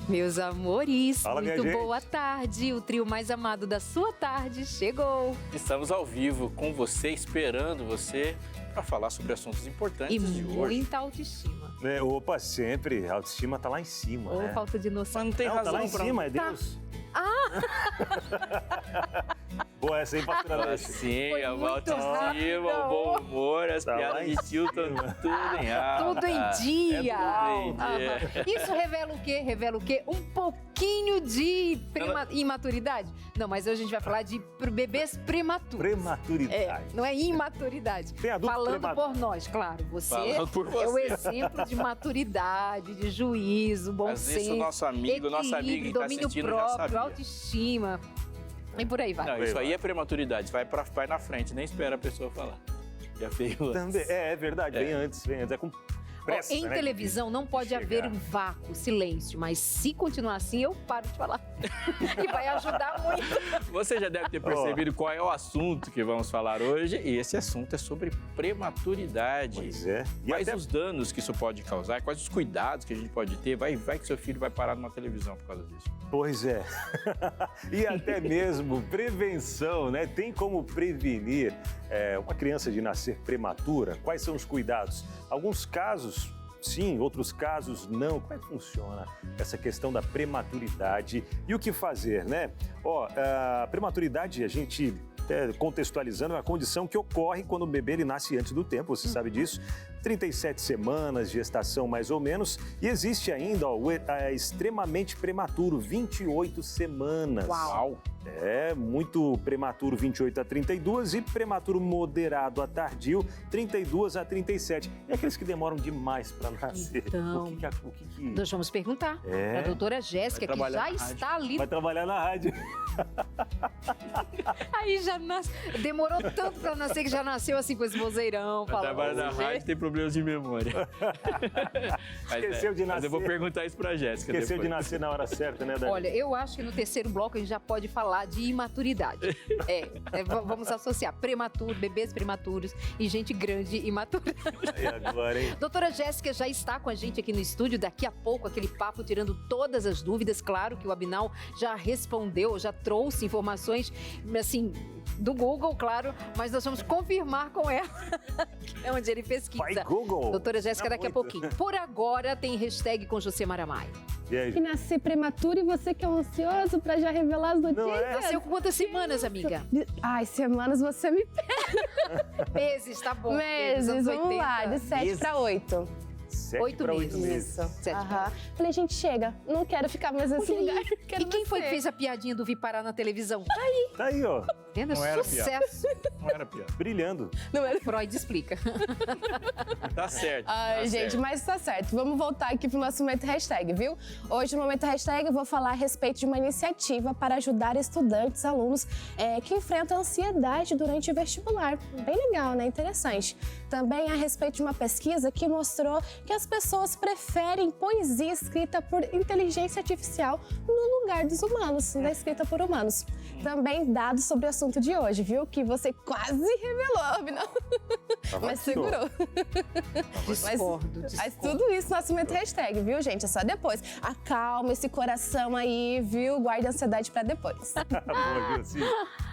Meus amores, Fala, muito minha gente. boa tarde. O trio mais amado da sua tarde chegou. Estamos ao vivo com você, esperando você para falar sobre assuntos importantes E de hoje. muita autoestima. Opa, sempre. A autoestima tá lá em cima, Ou né? falta de noção. Mas não tem Não, razão tá lá em pra... cima, é Deus. Boa essa, hein, pastora? Sim, Foi a muito autoestima, rápido. o bom humor, as Tá lá piadas em de tio, tudo em alta. Tudo em dia. É tudo em dia. Aham. Isso revela o quê? Revela o quê? Um pouquinho de imaturidade? Não, mas hoje a gente vai falar de bebês prematuros. Prematuridade. Não é imaturidade. Tem adulto Falando prematuro. por nós, claro. Você Falando por é o você. exemplo de maturidade, de juízo, bom Às vezes senso, o nosso amigo, nossa amiga que está domínio assistindo já próprio, sabia. autoestima. E por aí vai. Não, isso aí é prematuridade, vai na frente, nem espera a pessoa falar. Já veio antes. Também, é verdade, vem antes. É com pressa, Em né? televisão não pode Chegar. haver um vácuo, silêncio, mas se continuar assim, eu paro de falar. E vai ajudar muito. Você já deve ter percebido qual é o assunto que vamos falar hoje, e esse assunto é sobre prematuridade. Pois é. E Quais até os danos que isso pode causar, quais os cuidados que a gente pode ter, vai que seu filho vai parar numa televisão por causa disso. Pois é. E até mesmo prevenção, né? Tem como prevenir uma criança de nascer prematura? Quais são os cuidados? Alguns casos, sim, outros casos não. Como é que funciona essa questão da prematuridade e o que fazer, né? A prematuridade, a gente contextualizando, é uma condição que ocorre quando o bebê ele nasce antes do tempo, você sabe disso. 37 semanas de gestação mais ou menos, e existe ainda o extremamente prematuro, 28 semanas. Uau! É, muito prematuro, 28 a 32, e prematuro moderado a tardio, 32 a 37. E aqueles que demoram demais para nascer? Então, O que nós vamos perguntar para a doutora Jéssica, que trabalhar já na rádio. está ali. vai trabalhar na rádio? Aí já nasce. Demorou tanto para nascer que já nasceu assim com esse vozeirão. Trabalha na rádio, tem problemas de memória. Esqueceu de Mas eu vou nascer. perguntar isso pra Jéssica Esqueceu depois. de nascer na hora certa, né, Dani? Olha, eu acho que no terceiro bloco a gente já pode falar de imaturidade. Vamos associar bebês prematuros e gente grande imatura. E agora, hein? Doutora Jéssica já está com a gente aqui no estúdio, daqui a pouco aquele papo tirando todas as dúvidas. Claro que o Abinal já respondeu, já trouxe informações, assim, do Google, claro, mas nós vamos confirmar com ela, que é onde ele pesquisa. Vai, Google! Doutora Jéssica, daqui a Muito. pouquinho. Por agora, tem hashtag com José Maramai. E aí? Que nascer prematuro e você que é ansioso pra já revelar as notícias. Não é? Nasceu com quantas semanas, amiga? Ai, semanas você me Meses, tá bom. Meses, anos vamos 80. lá, de 7 Meses. para 8. 7 8 para 8 meses. meses. Isso. 7 Aham. Falei, gente, chega, não quero ficar mais nesse lugar. Quero E quem foi que nascer. fez a piadinha do Vi Parar na televisão? Tá aí, ó, Vendo? Não era Sucesso. Não era piada. brilhando. Não era... Freud explica. Tá certo. Ai, tá gente, certo. mas tá certo. Vamos voltar aqui pro nosso Momento Hashtag, viu? Hoje, no Momento Hashtag, eu vou falar a respeito de uma iniciativa para ajudar estudantes, alunos que enfrentam ansiedade durante o vestibular. Bem legal, né? Interessante. Também a respeito de uma pesquisa que mostrou que as pessoas preferem poesia escrita por inteligência artificial no lugar dos humanos, da escrita por humanos. Também dados sobre o assunto de hoje, viu? Que você quase revelou, Abinal. Mas segurou. Discordo. Mas tudo isso no nosso Momento Hashtag, viu, gente? É só depois. Acalma esse coração aí, viu? Guarde a ansiedade pra depois. Boa, Gilci.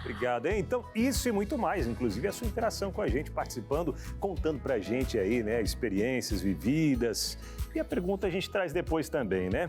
Obrigado, hein? Então, isso e muito mais, inclusive a sua interação com a gente, participando, contando pra gente aí, né, experiências vividas. E a pergunta a gente traz depois também, né?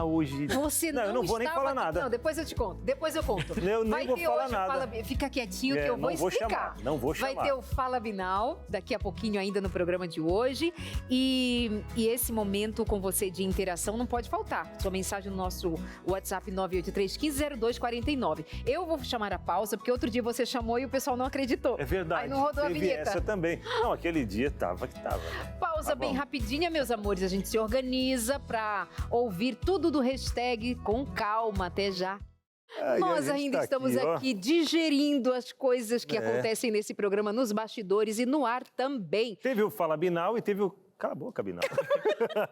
Hoje... Você Não, eu não vou nem estava falar aqui. nada. Não, depois eu te conto. Depois eu conto. Eu nem Vai vou ter falar hoje nada. Fica quietinho que eu vou não vou explicar. chamar, não vou chamar. Vai ter o Fala Binal daqui a pouquinho ainda no programa de hoje. E esse momento com você de interação não pode faltar. Sua mensagem no nosso WhatsApp 983-150249. Eu vou chamar a pausa, porque outro dia você chamou e o pessoal não acreditou. É verdade, Aí não rodou a teve vinheta. essa também. Não, aquele dia tava que tava. Né? Pausa Tá bem bom. rapidinha, meus amores. A gente se organiza para ouvir tudo do hashtag com calma. Até já. Ai, Nós a gente ainda tá estamos ó. aqui digerindo as coisas que É. acontecem nesse programa nos bastidores e no ar também. Teve o Fala Binal e teve o... Cala a boca, Binal.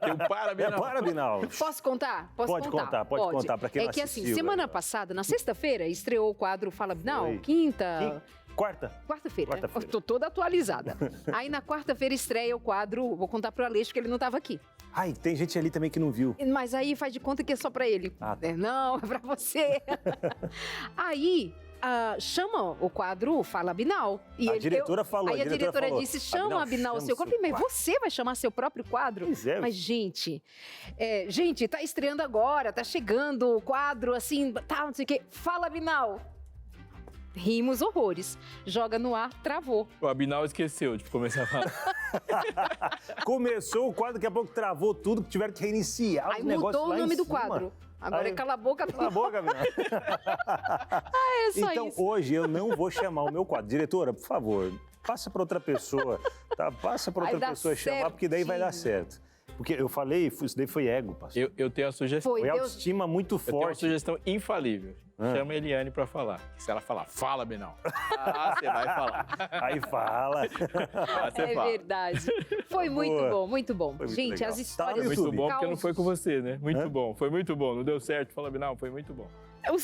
Eu parabéns. Para, Binal. Posso contar? Posso Pode contar Pode. pra quem É não que assim, assistiu, semana né? passada, na sexta-feira, estreou o quadro Fala Binal, Foi. quinta... Quarta-feira. Quarta-feira. Tô toda atualizada. Aí na quarta-feira estreia o quadro, vou contar pro Aleixo que ele não estava aqui. Ai, tem gente ali também que não viu. Mas aí faz de conta que é só pra ele. Ah, tá. Não, é pra você. Aí chama o quadro Fala Binal. E A diretora falou. Aí a diretora falou, disse, chama Binal o seu quadro. Mas você vai chamar seu próprio quadro? Pois é. Mas, gente, tá estreando agora, tá chegando o quadro, assim, tá, não sei o quê. Fala Binal. Rimos horrores. Joga no ar, travou. O Abinal esqueceu de começar a falar. Começou o quadro, daqui a pouco travou tudo, tiveram que reiniciar Aí os negócios mudou lá o nome em do cima. quadro. Agora Aí- é Cala a Boca, Cala a boca, menina. É só Então, isso. hoje eu não vou chamar o meu quadro. Diretora, por favor, passa para outra pessoa, tá? Passa para Vai outra dar pessoa chamar, porque daí vai dar certo. Porque eu falei, isso daí foi ego, pastor. Eu tenho a sugestão. Foi, Foi Deus... autoestima muito Eu tenho uma forte. sugestão infalível. Chama a Eliane pra falar. Se ela falar, fala, Binal. Você vai falar. Aí fala. Você É fala. verdade. Foi muito Boa. bom, muito bom. Foi muito Gente, legal. as Tá no histórias... Muito YouTube. bom, porque não foi com você, né? Muito Hã? bom, foi muito bom. Não deu certo, fala, Binal, foi muito bom. Os,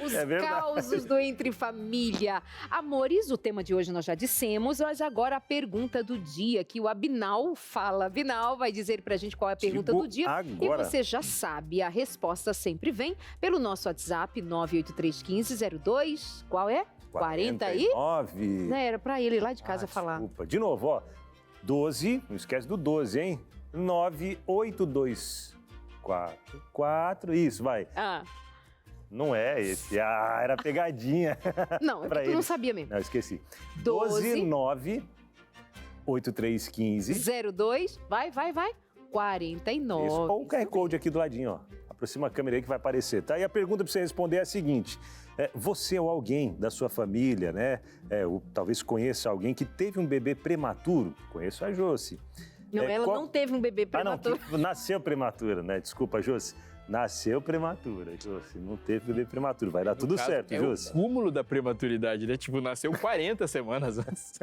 os É verdade. causos do Entre Família. Amores, o tema de hoje nós já dissemos, mas agora a pergunta do dia, que o Abinal fala. Abinal vai dizer pra gente qual é a pergunta Digo do dia. agora. E você já sabe, a resposta sempre vem pelo nosso WhatsApp 9831502. Qual é? 40 aí? 49. Né, era pra ele lá de casa falar. Desculpa. De novo, ó. 12, não esquece do 12, hein? 98244. Isso, vai. Ah, Não é esse. Ah, era pegadinha. não, é Pra que tu não eles. sabia mesmo. Não, esqueci. 12, 9 8315. 02, vai. 49. Isso. Ou o QR Code aqui do ladinho, ó. Aproxima a câmera aí que vai aparecer, tá? E a pergunta para você responder é a seguinte: você ou alguém da sua família, né? Talvez conheça alguém que teve um bebê prematuro? Conheço a Josi. Não, ela não teve um bebê Ah, não, prematuro. que nasceu prematura, né? Desculpa, Josi. Nasceu prematura, Josi. Não teve bebê prematuro. Vai dar No tudo caso, certo, é Josi. o cúmulo da prematuridade, né? Tipo, nasceu 40 semanas antes.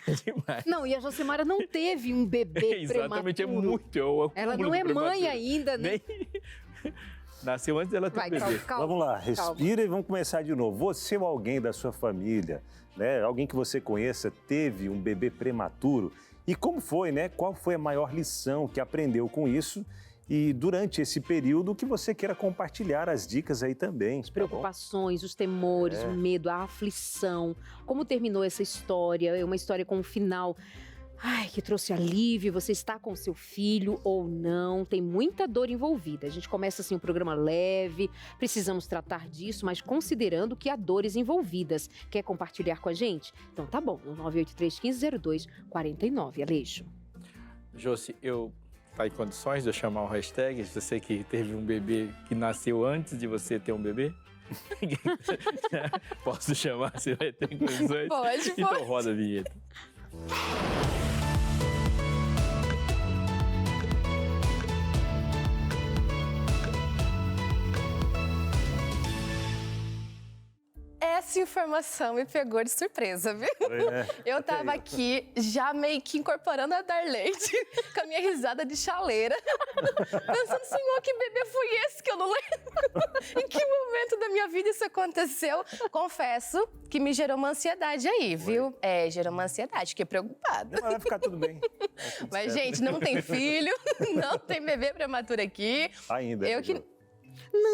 É demais. Não, e a Josemara não teve um bebê Exatamente, prematuro. é muito. É o Ela cúmulo não é de mãe prematura. ainda, né? Nem... Nasceu antes dela ter Vai, um bebê. calma. Vamos lá, calma. respira e vamos começar de novo. Você ou alguém da sua família, né? Alguém que você conheça, teve um bebê prematuro. E como foi, né? Qual foi a maior lição que aprendeu com isso? E durante esse período que você queira compartilhar as dicas aí também. As Preocupações, os temores, o medo, a aflição. Como terminou essa história? É uma história com um final... Ai, que trouxe alívio, você está com seu filho ou não, tem muita dor envolvida. A gente começa assim um programa leve, precisamos tratar disso, mas considerando que há dores envolvidas. Quer compartilhar com a gente? Então tá bom, no 983150249, Aleixo. Josi, tá em condições de eu chamar o hashtag? Você que teve um bebê que nasceu antes de você ter um bebê? Posso chamar? Você vai ter condições? Pode, Então pode. roda a vinheta. Essa informação me pegou de surpresa, viu? Eu tava aqui já meio que incorporando a Darleide com a minha risada de chaleira, pensando, senhor, que bebê foi esse que eu não lembro? Em que momento da minha vida isso aconteceu? Confesso que me gerou uma ansiedade aí, viu? Gerou uma ansiedade, fiquei preocupada. Mas vai ficar tudo bem. Mas, gente, não tem filho, não tem bebê prematuro aqui. Ainda. Eu que...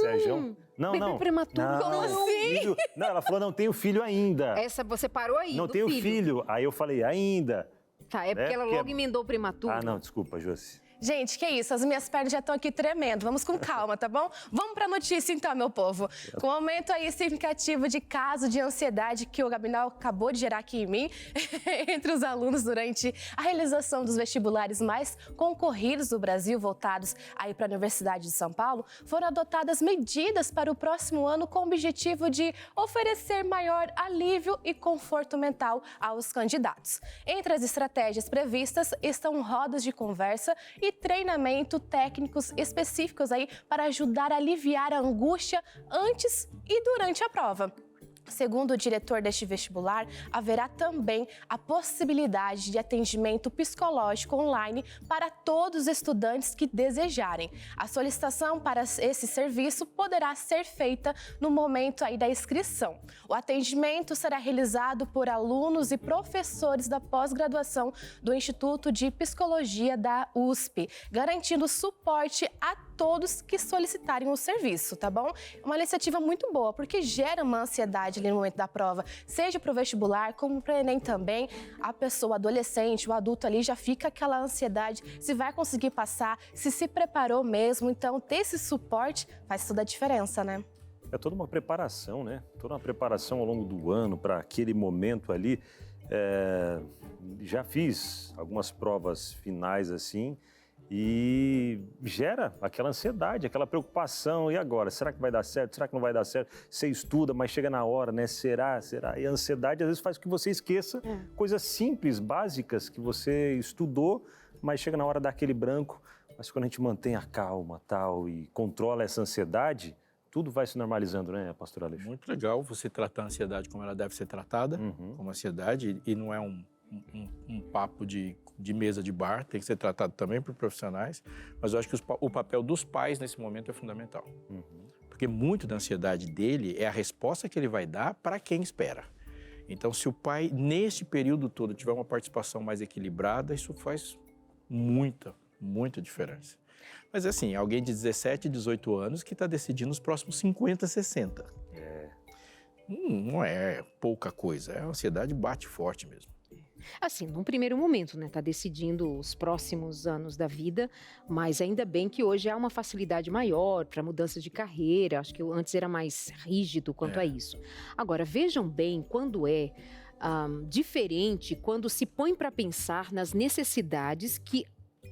Sérgio? Não, bebê não. prematuro, Não, como assim? filho. Não, ela falou, não tenho filho ainda. Essa você parou aí, Não do tenho filho. Aí eu falei, ainda. Tá, é porque ela porque- logo emendou o prematuro. Ah, não, desculpa, Josi. Gente, que isso? As minhas pernas já estão aqui tremendo. Vamos com calma, tá bom? Vamos pra notícia então, meu povo. Com o aumento aí significativo de casos de ansiedade que o Gabinal acabou de gerar aqui em mim, entre os alunos durante a realização dos vestibulares mais concorridos do Brasil, voltados aí para a Universidade de São Paulo, foram adotadas medidas para o próximo ano com o objetivo de oferecer maior alívio e conforto mental aos candidatos. Entre as estratégias previstas estão rodas de conversa e treinamento técnicos específicos aí para ajudar a aliviar a angústia antes e durante a prova. Segundo o diretor deste vestibular, haverá também a possibilidade de atendimento psicológico online para todos os estudantes que desejarem. A solicitação para esse serviço poderá ser feita no momento aí da inscrição. O atendimento será realizado por alunos e professores da pós-graduação do Instituto de Psicologia da USP, garantindo suporte a todos que solicitarem o serviço, tá bom? Uma iniciativa muito boa, porque gera uma ansiedade ali no momento da prova, seja para o vestibular, como para o Enem também. A pessoa, adolescente, o adulto ali já fica aquela ansiedade, se vai conseguir passar, se preparou mesmo. Então, ter esse suporte faz toda a diferença, né? É toda uma preparação, né? Toda uma preparação ao longo do ano para aquele momento ali. Já fiz algumas provas finais assim, e gera aquela ansiedade, aquela preocupação. E agora? Será que vai dar certo? Será que não vai dar certo? Você estuda, mas chega na hora, né? Será? E a ansiedade às vezes faz com que você esqueça coisas simples, básicas que você estudou, mas chega na hora daquele branco. Mas quando a gente mantém a calma, tal, e controla essa ansiedade, tudo vai se normalizando, né, pastor Alexandre? Muito legal você tratar a ansiedade como ela deve ser tratada, como ansiedade, e não é um papo de mesa de bar, tem que ser tratado também por profissionais, mas eu acho que o papel dos pais nesse momento é fundamental. Porque muito da ansiedade dele é a resposta que ele vai dar para quem espera. Então, se o pai, neste período todo, tiver uma participação mais equilibrada, isso faz muita diferença. Mas assim, alguém de 17, 18 anos que está decidindo os próximos 50, 60. Não é pouca coisa, a ansiedade bate forte mesmo. Assim, num primeiro momento, né, tá decidindo os próximos anos da vida, mas ainda bem que hoje há uma facilidade maior para mudança de carreira. Acho que antes era mais rígido quanto a isso. Agora, vejam bem quando é diferente, quando se põe para pensar nas necessidades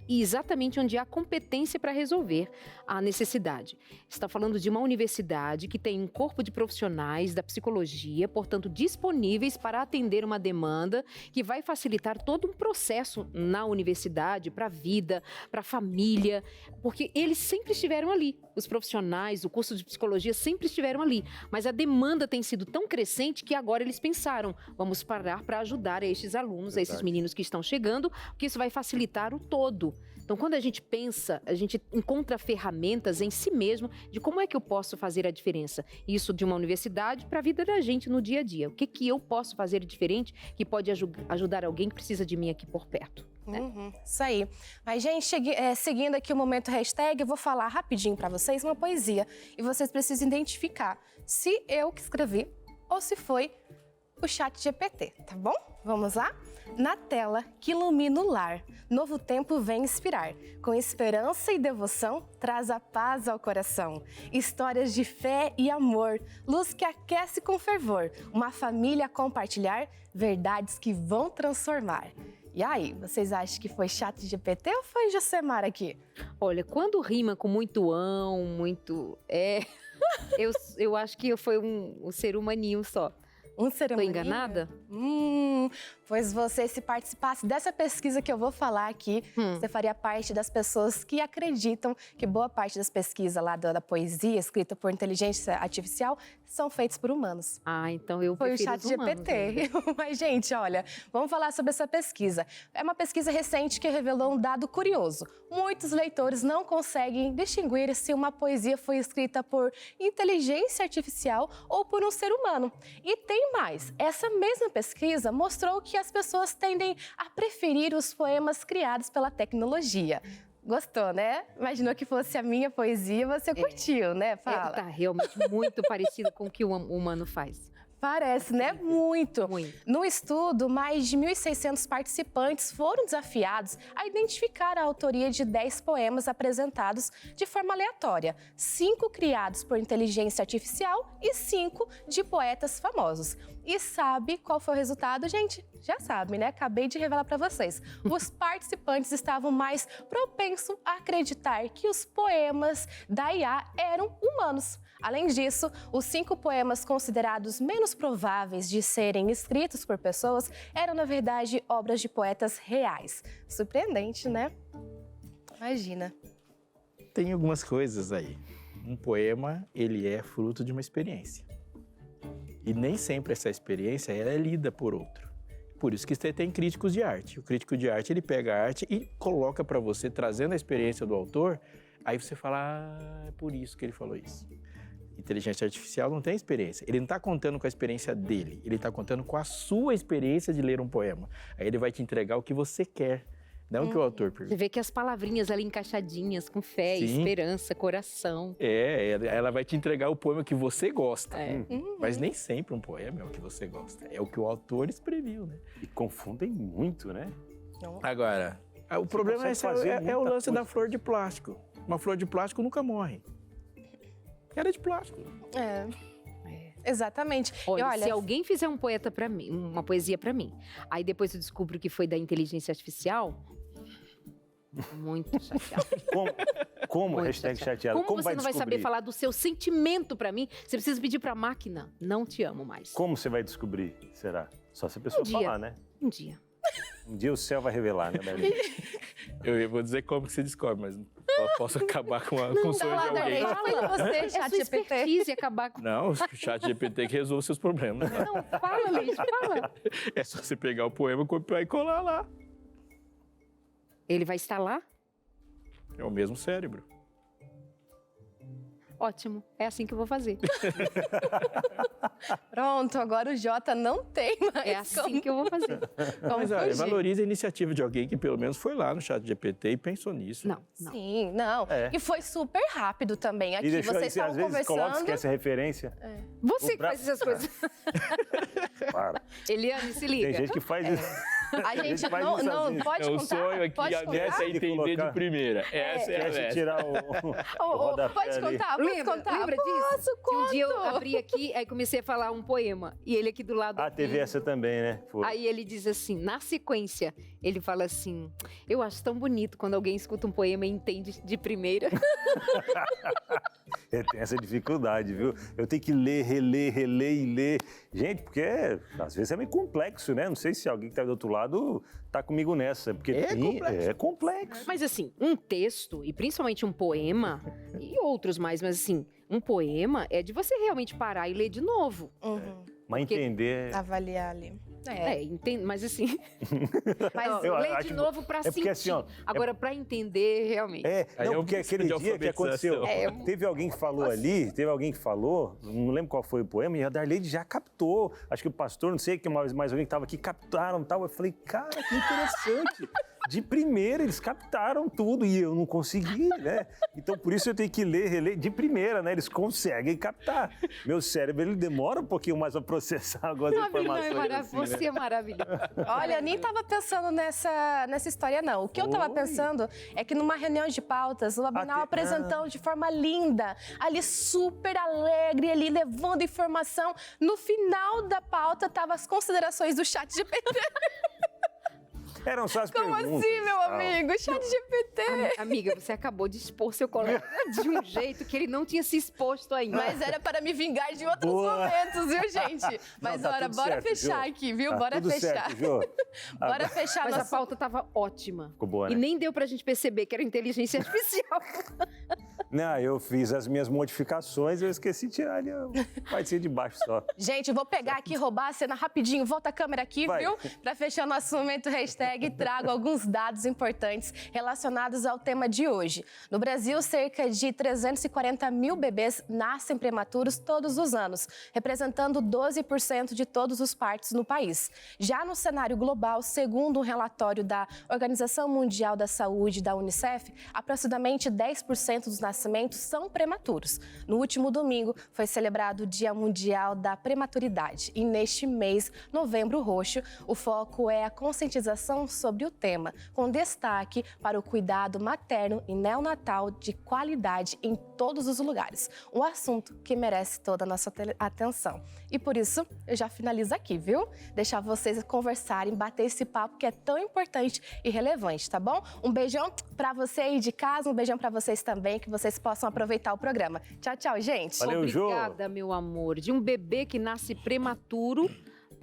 e exatamente onde há competência para resolver a necessidade. Está falando de uma universidade que tem um corpo de profissionais da psicologia, portanto, disponíveis para atender uma demanda que vai facilitar todo um processo na universidade, para a vida, para a família, porque eles sempre estiveram ali. Os profissionais, o curso de psicologia sempre estiveram ali, mas a demanda tem sido tão crescente que agora eles pensaram, vamos parar para ajudar a estes alunos, a esses meninos que estão chegando, porque isso vai facilitar o todo. Então, quando a gente pensa, a gente encontra ferramentas em si mesmo de como é que eu posso fazer a diferença. Isso de uma universidade para a vida da gente no dia a dia. O que eu posso fazer diferente que pode ajudar alguém que precisa de mim aqui por perto. Né? Isso aí. Mas, gente, seguindo aqui o Momento Hashtag, eu vou falar rapidinho para vocês uma poesia. E vocês precisam identificar se eu que escrevi ou se foi o ChatGPT, tá bom? Vamos lá? Na tela que ilumina o lar, novo tempo vem inspirar. Com esperança e devoção, traz a paz ao coração. Histórias de fé e amor, luz que aquece com fervor. Uma família a compartilhar, verdades que vão transformar. E aí, vocês acham que foi ChatGPT ou foi Josemar aqui? Olha, quando rima com muito eu acho que foi um ser humaninho só. Um ser humaninho? Tô enganada? Pois você, se participasse dessa pesquisa que eu vou falar aqui, você faria parte das pessoas que acreditam que boa parte das pesquisas lá da poesia escrita por inteligência artificial são feitas por humanos. Então eu prefiro os humanos. Foi o ChatGPT. Mas, gente, olha, vamos falar sobre essa pesquisa. É uma pesquisa recente que revelou um dado curioso. Muitos leitores não conseguem distinguir se uma poesia foi escrita por inteligência artificial ou por um ser humano. E tem mais. Essa mesma pesquisa mostrou que as pessoas tendem a preferir os poemas criados pela tecnologia. Gostou, né? Imaginou que fosse a minha poesia, você curtiu, né? Fala. Tá realmente muito parecido com o que o humano faz. Parece, né? Muito. No estudo, mais de 1.600 participantes foram desafiados a identificar a autoria de 10 poemas apresentados de forma aleatória. 5 criados por inteligência artificial e 5 de poetas famosos. E sabe qual foi o resultado, gente? Já sabe, né? Acabei de revelar para vocês. Os participantes estavam mais propensos a acreditar que os poemas da IA eram humanos. Além disso, os 5 poemas considerados menos prováveis de serem escritos por pessoas eram, na verdade, obras de poetas reais. Surpreendente, né? Imagina. Tem algumas coisas aí. Um poema, ele é fruto de uma experiência. E nem sempre essa experiência ela é lida por outro. Por isso que você tem críticos de arte. O crítico de arte, ele pega a arte e coloca para você, trazendo a experiência do autor, aí você fala, é por isso que ele falou isso. Inteligência artificial não tem experiência. Ele não está contando com a experiência dele, ele está contando com a sua experiência de ler um poema. Aí ele vai te entregar o que você quer, não o que o autor pergunta. Você vê que as palavrinhas ali encaixadinhas, com fé, Sim. esperança, coração. Ela vai te entregar o poema que você gosta. Mas nem sempre um poema é o que você gosta. É o que o autor escreveu, né? E confundem muito, né? Agora, o problema é o lance da flor de plástico. Uma flor de plástico nunca morre. Era de plástico. Exatamente. Olha, se alguém fizer um poeta para mim, uma poesia para mim, aí depois eu descubro que foi da inteligência artificial, muito chateado. Como? Muito Hashtag chateado. Como você vai não vai descobrir? saber falar do seu sentimento para mim? Você precisa pedir para a máquina, não te amo mais. Como você vai descobrir, será? Só se a pessoa falar, né? Um dia. Um dia o céu vai revelar, né, Darlene? Eu vou dizer como que se descobre, mas posso acabar com o sonho de alguém. Fala você, É chat sua GPT. expertise acabar com... Não, o chat GPT que resolve seus problemas. Né? Não, fala, Leite, fala. É só você pegar o poema, copiar e colar lá. Ele vai estar lá? É o mesmo cérebro. Ótimo, é assim que eu vou fazer. Pronto, agora o Jota não tem mais. É assim que eu vou fazer. Mas olha, valorize a iniciativa de alguém que pelo menos foi lá no chat GPT e pensou nisso. Não. Sim, não. E foi super rápido também. Aqui E vocês estavam às vezes conversando. coloca, esquece a referência. Você que faz essas coisas. Para. Eliane, se liga. Tem gente que faz isso. A gente faz não, isso às não vezes. pode É o contar. sonho aqui, Pode a contar. Nessa é entender colocar. de primeira. Essa é a Esquece de Nessa. tirar o rodapé Pode ali. contar, posso Lembra, contar? lembra disso? Posso, Que um dia eu conto. abri aqui, aí comecei a falar um poema. E ele aqui do lado. Ah, teve essa também, né? Foi. Aí ele diz assim, na sequência, ele fala assim, eu acho tão bonito quando alguém escuta um poema e entende de primeira. Eu tenho essa dificuldade, viu? Eu tenho que ler, reler e ler. Gente, porque às vezes é meio complexo, né? Não sei se alguém que está do outro lado tá comigo nessa. Porque é complexo. Mas assim, um texto, e principalmente um poema, e outros mais, mas assim, um poema é de você realmente parar e ler de novo. Mas Porque- entender... Avaliar ali. Mas assim, Mas Eu ler acho- de novo pra é porque sentir. assim, ó, Agora, pra entender, realmente. Aí Não, é um porque aquele princípio de dia que aconteceu, alfabetização. teve alguém que falou ali, não lembro qual foi o poema, e a Darlene já captou. Acho que o pastor, não sei, que mais alguém que estava aqui, captaram e tal. Eu falei, cara, que interessante. De primeira, eles captaram tudo e eu não consegui, né? Então, por isso eu tenho que ler, reler de primeira, né? Eles conseguem captar. Meu cérebro, ele demora um pouquinho mais a processar algumas informações. Assim, né? Você é maravilhoso. Olha, eu nem tava pensando nessa história, não. O que eu tava Oi. pensando é que numa reunião de pautas, o Abinal apresentando de forma linda, ali super alegre, ali levando informação. No final da pauta, tava as considerações do chat GPT. Eram só as Como perguntas. assim, meu tal. amigo? Chat GPT. Amiga, você acabou de expor seu colega de um jeito que ele não tinha se exposto ainda. Mas era para me vingar de outros Boa. momentos, viu, gente? Mas Não, tá olha, tudo bora certo, fechar Jô. aqui, viu? Tá Bora tudo fechar. certo, Jô. Bora fechar Mas a nosso... pauta tava ótima. Ficou boa, né? E nem deu pra gente perceber que era inteligência artificial. Não, eu fiz as minhas modificações, eu esqueci de tirar ali a partezinha de baixo só. Gente, vou pegar aqui, roubar a cena rapidinho. Volta a câmera aqui, Vai. viu? Para fechar nosso momento hashtag, trago alguns dados importantes relacionados ao tema de hoje. No Brasil, cerca de 340 mil bebês nascem prematuros todos os anos, representando 12% de todos os partos no país. Já no cenário global, segundo um relatório da Organização Mundial da Saúde, da Unicef, aproximadamente 10% dos nascimentos são prematuros. No último domingo, foi celebrado o Dia Mundial da Prematuridade. E neste mês, Novembro Roxo, o foco é a conscientização sobre o tema, com destaque para o cuidado materno e neonatal de qualidade em todos os lugares. Um assunto que merece toda a nossa atenção. E por isso, eu já finalizo aqui, viu? Deixar vocês conversarem, bater esse papo que é tão importante e relevante, tá bom? Um beijão para você aí de casa, um beijão para vocês também, que vocês possam aproveitar o programa. Tchau, tchau, gente. Valeu, Jô. Obrigada, meu amor. De um bebê que nasce prematuro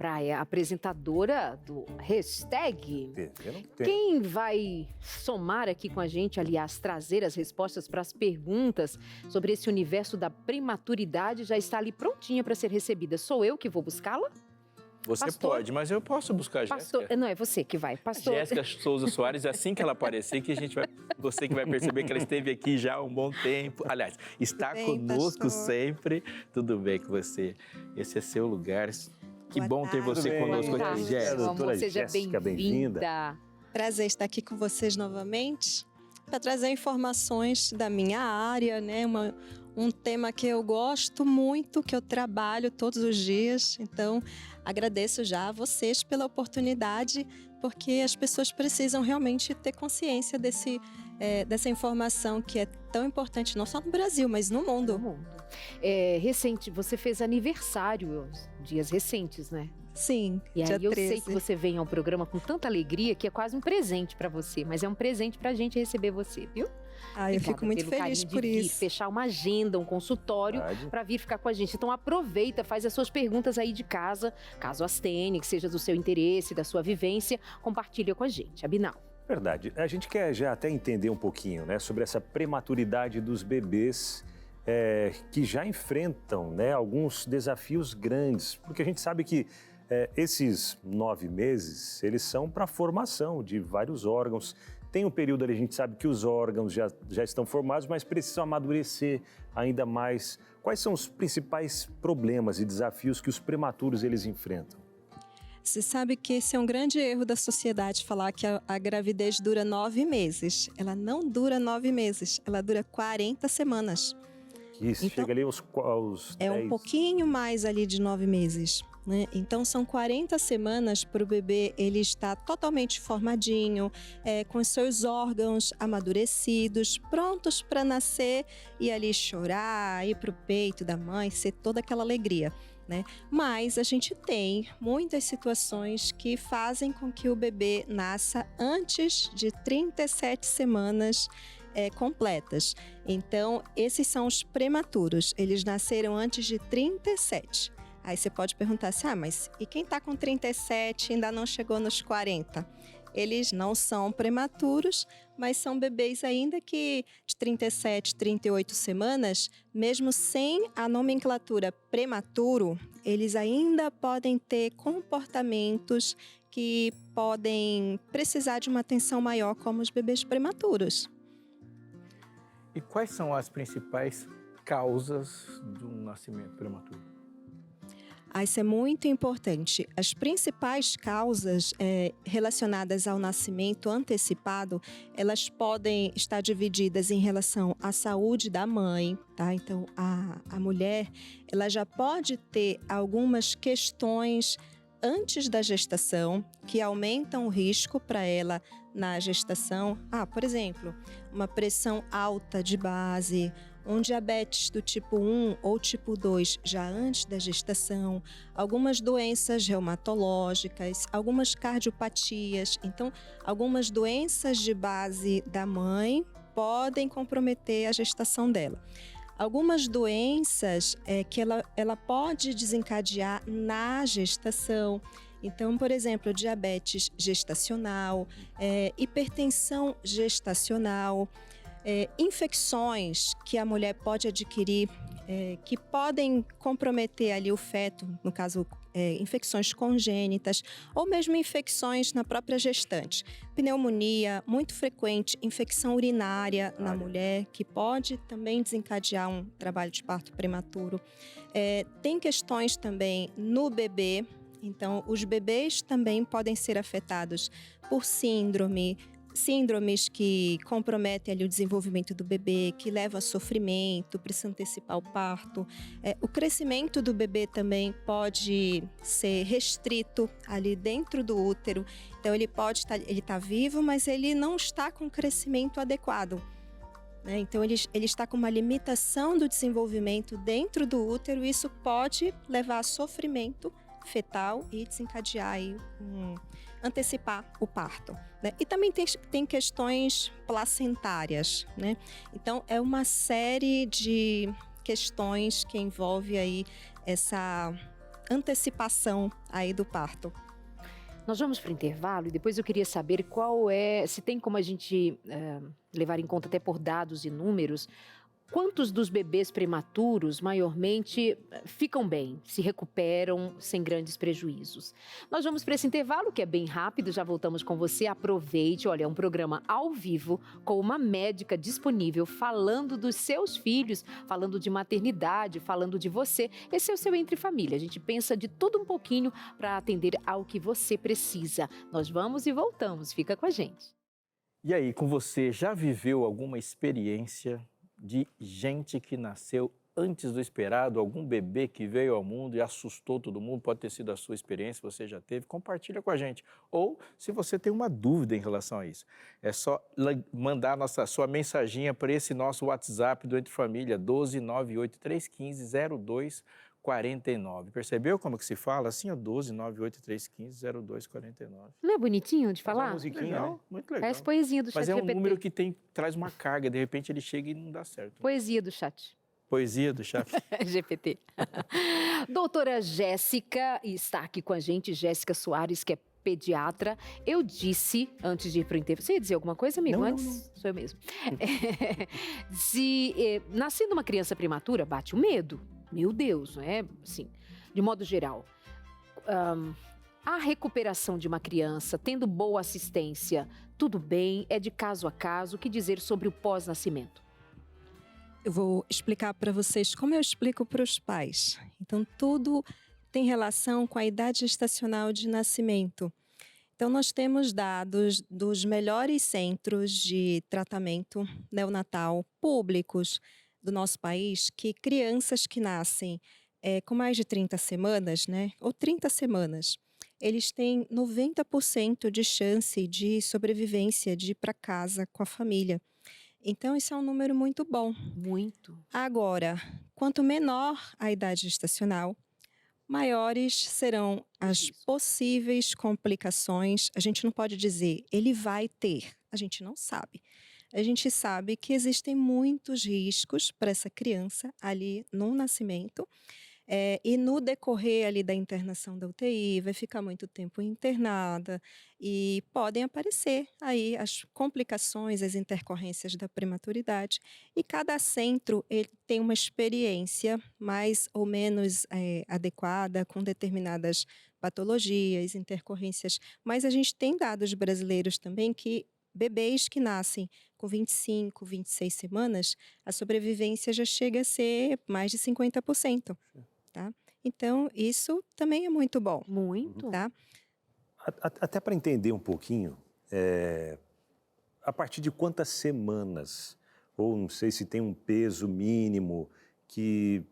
Praia, apresentadora do Hashtag. TV não tem. Quem vai somar aqui com a gente, aliás, trazer as respostas para as perguntas sobre esse universo da prematuridade já está ali prontinha para ser recebida. Sou eu que vou buscá-la? Você Pastor. pode, mas eu posso buscar a Pastor, Jéssica. não, é você que vai. Pastor. Jéssica Souza Soares, assim que ela aparecer, que você que vai perceber que ela esteve aqui já há um bom tempo. Aliás, está conosco sempre. Tudo bem com você? Esse é seu lugar. Que Boa bom ter tarde. você conosco Boa aqui, tarde, Jéssica. meu amor, Doutora seja Jéssica, bem-vinda. Prazer estar aqui com vocês novamente para trazer informações da minha área, né? Um tema que eu gosto muito, que eu trabalho todos os dias. Então, agradeço já a vocês pela oportunidade, porque as pessoas precisam realmente ter consciência dessa informação que é tão importante, não só no Brasil, mas no mundo. Recente, você fez aniversário, dias recentes, né? Sim, E dia aí eu 13. sei que você vem ao programa com tanta alegria que é quase um presente para você, mas é um presente pra gente receber você, viu? Eu Obrigada fico muito pelo feliz carinho por de vir, isso. fechar uma agenda, um consultório Verdade. para vir ficar com a gente. Então aproveita, faz as suas perguntas aí de casa, caso as tenha, que seja do seu interesse, da sua vivência, compartilha com a gente. Abinal. Verdade. A gente quer já até entender um pouquinho, né, sobre essa prematuridade dos bebês que já enfrentam, né, alguns desafios grandes, porque a gente sabe que esses 9 meses, eles são para a formação de vários órgãos. Tem um período ali, a gente sabe que os órgãos já estão formados, mas precisam amadurecer ainda mais. Quais são os principais problemas e desafios que os prematuros eles enfrentam? Você sabe que esse é um grande erro da sociedade, falar que a gravidez dura 9 meses. Ela não dura 9 meses, ela dura 40 semanas. Isso, Então, chega ali aos É 10. um pouquinho mais ali de 9 meses. Né? Então, são 40 semanas para o bebê ele estar totalmente formadinho, com os seus órgãos amadurecidos, prontos para nascer e ali chorar, ir para o peito da mãe, ser toda aquela alegria. Né? Mas a gente tem muitas situações que fazem com que o bebê nasça antes de 37 semanas completas. Então, esses são os prematuros. Eles nasceram antes de 37. Aí você pode perguntar assim, mas e quem está com 37 e ainda não chegou nos 40? Eles não são prematuros, mas são bebês ainda que de 37, 38 semanas, mesmo sem a nomenclatura prematuro, eles ainda podem ter comportamentos que podem precisar de uma atenção maior, como os bebês prematuros. E quais são as principais causas de um nascimento prematuro? Isso é muito importante. As principais causas relacionadas ao nascimento antecipado, elas podem estar divididas em relação à saúde da mãe, tá? Então, a mulher, ela já pode ter algumas questões antes da gestação que aumentam o risco para ela na gestação. Por exemplo, uma pressão alta de base, um diabetes do tipo 1 ou tipo 2 já antes da gestação, algumas doenças reumatológicas, algumas cardiopatias. Então, algumas doenças de base da mãe podem comprometer a gestação dela. Algumas doenças que ela pode desencadear na gestação. Então, por exemplo, diabetes gestacional, hipertensão gestacional, infecções que a mulher pode adquirir, que podem comprometer ali o feto, no caso, infecções congênitas, ou mesmo infecções na própria gestante. Pneumonia, muito frequente, infecção urinária na mulher, que pode também desencadear um trabalho de parto prematuro. Tem questões também no bebê, então os bebês também podem ser afetados por síndromes que comprometem ali o desenvolvimento do bebê, que levam a sofrimento, precisa antecipar o parto. O crescimento do bebê também pode ser restrito ali dentro do útero. Então, ele está vivo, mas ele não está com crescimento adequado. Né? Então, ele está com uma limitação do desenvolvimento dentro do útero. E isso pode levar a sofrimento fetal e desencadear aí antecipar o parto. Né? E também tem questões placentárias, né? Então, é uma série de questões que envolve aí antecipação aí do parto. Nós vamos para o intervalo e depois eu queria saber se tem como a gente levar em conta até por dados e números, quantos dos bebês prematuros, maiormente, ficam bem, se recuperam sem grandes prejuízos. Nós vamos para esse intervalo, que é bem rápido, já voltamos com você. Aproveite, olha, é um programa ao vivo, com uma médica disponível, falando dos seus filhos, falando de maternidade, falando de você. Esse é o seu Entre Família. A gente pensa de tudo um pouquinho para atender ao que você precisa. Nós vamos e voltamos. Fica com a gente. E aí, com você, já viveu alguma experiência de gente que nasceu antes do esperado, algum bebê que veio ao mundo e assustou todo mundo? Pode ter sido a sua experiência, você já teve, compartilha com a gente. Ou, se você tem uma dúvida em relação a isso, é só mandar sua mensaginha para esse nosso WhatsApp do Entre Família, 12983150249. Percebeu como que se fala? Assim, ó, 12983150249. Não é bonitinho de falar? Uma musiquinha, Legal, né? muito legal. Parece poesia do chat Mas é um GPT. número que traz uma carga, de repente ele chega e não dá certo. Poesia do chat. Poesia do chat. GPT. Doutora Jéssica está aqui com a gente, Jéssica Soares, que é pediatra. Eu disse, antes de ir para o intervalo... Você ia dizer alguma coisa, amigo? Não, antes? não. Sou eu mesmo. Nascendo uma criança prematura, bate o medo. Meu Deus, não é? Assim, de modo geral. A recuperação de uma criança, tendo boa assistência, tudo bem? É de caso a caso? O que dizer sobre o pós-nascimento? Eu vou explicar para vocês como eu explico para os pais. Então, tudo tem relação com a idade gestacional de nascimento. Então, nós temos dados dos melhores centros de tratamento neonatal públicos do nosso país, que crianças que nascem com mais de 30 semanas, né, ou 30 semanas, eles têm 90% de chance de sobrevivência, de ir para casa com a família. Então, isso é um número muito bom. Muito. Agora, quanto menor a idade gestacional, maiores serão as possíveis complicações. A gente não pode dizer, ele vai ter. A gente não sabe. A gente sabe que existem muitos riscos para essa criança ali no nascimento. E no decorrer ali da internação da UTI, vai ficar muito tempo internada e podem aparecer aí as complicações, as intercorrências da prematuridade. E cada centro ele tem uma experiência mais ou menos adequada com determinadas patologias, intercorrências. Mas a gente tem dados brasileiros também que bebês que nascem com 25, 26 semanas, a sobrevivência já chega a ser mais de 50%. Tá? Então, isso também é muito bom. Muito. Tá? Até para entender um pouquinho, a partir de quantas semanas, ou não sei se tem um peso mínimo que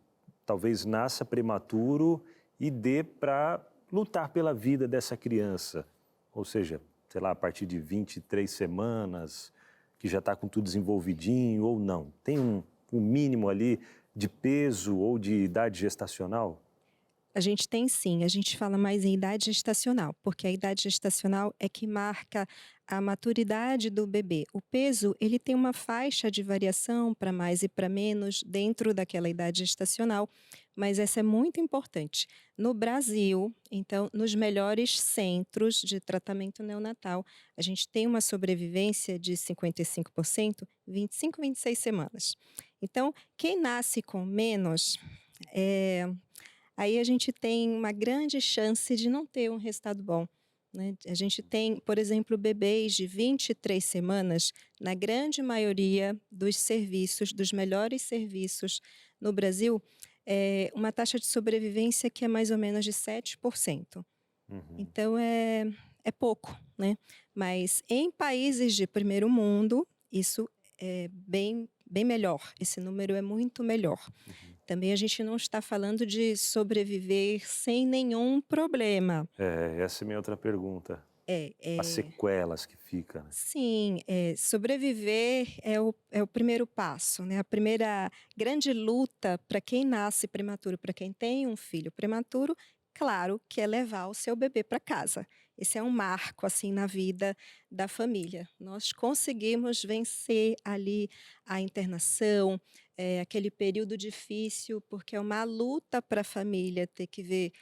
talvez nasça prematuro e dê para lutar pela vida dessa criança, ou seja, sei lá, a partir de 23 semanas, que já está com tudo desenvolvidinho ou não? Tem um mínimo ali de peso ou de idade gestacional? A gente tem sim, a gente fala mais em idade gestacional, porque a idade gestacional é que marca a maturidade do bebê. O peso, ele tem uma faixa de variação para mais e para menos dentro daquela idade gestacional, mas essa é muito importante. No Brasil, então, nos melhores centros de tratamento neonatal, a gente tem uma sobrevivência de 55%, 25, 26 semanas. Então, quem nasce com menos, aí a gente tem uma grande chance de não ter um resultado bom. Né? A gente tem, por exemplo, bebês de 23 semanas, na grande maioria dos serviços, dos melhores serviços no Brasil, uma taxa de sobrevivência que é mais ou menos de 7%. Então, é pouco, né? Mas em países de primeiro mundo, isso é bem melhor. Esse número é muito melhor. Também a gente não está falando de sobreviver sem nenhum problema. Essa é a minha outra pergunta. As sequelas que ficam. Né? Sim, sobreviver é o primeiro passo, né? A primeira grande luta para quem nasce prematuro, para quem tem um filho prematuro, claro que é levar o seu bebê para casa. Esse é um marco assim na vida da família. Nós conseguimos vencer ali a internação, aquele período difícil, porque é uma luta para a família ter que ver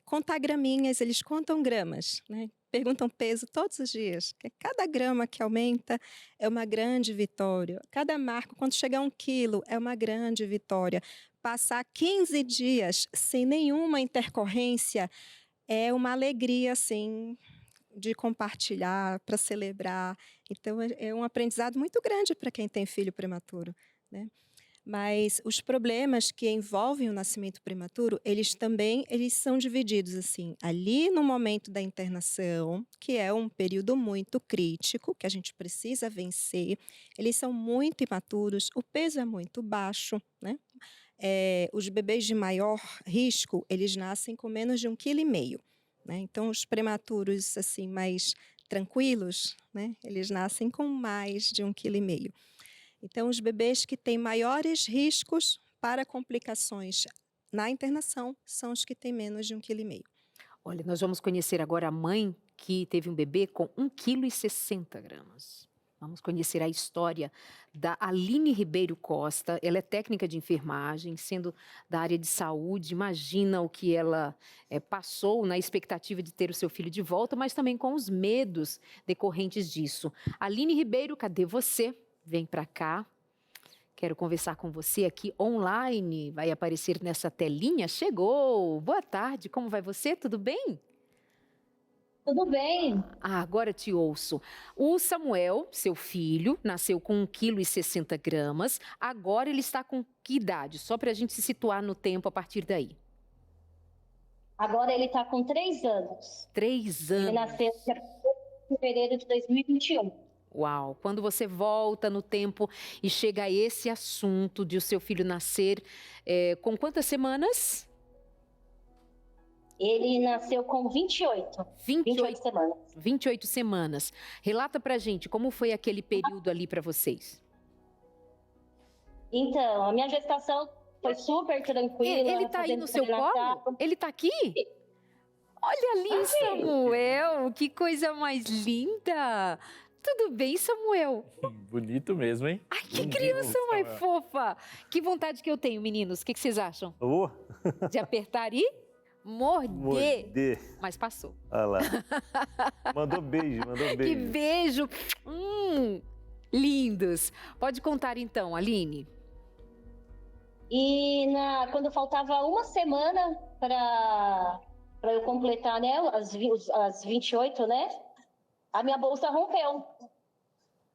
contar graminhas, eles contam gramas, né? Perguntam peso todos os dias. Cada grama que aumenta é uma grande vitória. Cada marco, quando chegar a 1 quilo, é uma grande vitória. Passar 15 dias sem nenhuma intercorrência é uma alegria, assim, de compartilhar, para celebrar. Então, é um aprendizado muito grande para quem tem filho prematuro, né? Mas os problemas que envolvem o nascimento prematuro, eles são divididos assim, ali no momento da internação, que é um período muito crítico, que a gente precisa vencer. Eles são muito imaturos, o peso é muito baixo, né? Os bebês de maior risco, eles nascem com menos de 1,5 kg, né? Então, os prematuros assim mais tranquilos, né? Eles nascem com mais de 1,5 kg. Então, os bebês que têm maiores riscos para complicações na internação são os que têm menos de 1,5 kg. Olha, nós vamos conhecer agora a mãe que teve um bebê com 1,60 kg. Vamos conhecer a história da Aline Ribeiro Costa. Ela é técnica de enfermagem, sendo da área de saúde. Imagina o que ela passou na expectativa de ter o seu filho de volta, mas também com os medos decorrentes disso. Aline Ribeiro, cadê você? Vem para cá, quero conversar com você aqui online, vai aparecer nessa telinha, chegou, boa tarde, como vai você, tudo bem? Tudo bem. Agora te ouço. O Samuel, seu filho, nasceu com 1,60 kg, agora ele está com que idade? Só para a gente se situar no tempo a partir daí. Agora ele está com 3 anos. 3 anos. Ele nasceu em fevereiro de 2021. Uau! Quando você volta no tempo e chega a esse assunto de o seu filho nascer, com quantas semanas? Ele nasceu com 28 semanas. 28 semanas. Relata pra gente como foi aquele período ali para vocês. Então, a minha gestação foi super tranquila. Ele tá aí no seu colo? Ele tá aqui? Olha ali, Samuel! Que coisa mais linda! Tudo bem, Samuel? Bonito mesmo, hein? Ai, que criança mais fofa! Que vontade que eu tenho, meninos. O que vocês acham? De apertar e morder. Mas passou. Olha lá. Mandou beijo. Que beijo! Lindos. Pode contar então, Aline. E quando faltava uma semana para eu completar, né, as 28, né? A minha bolsa rompeu.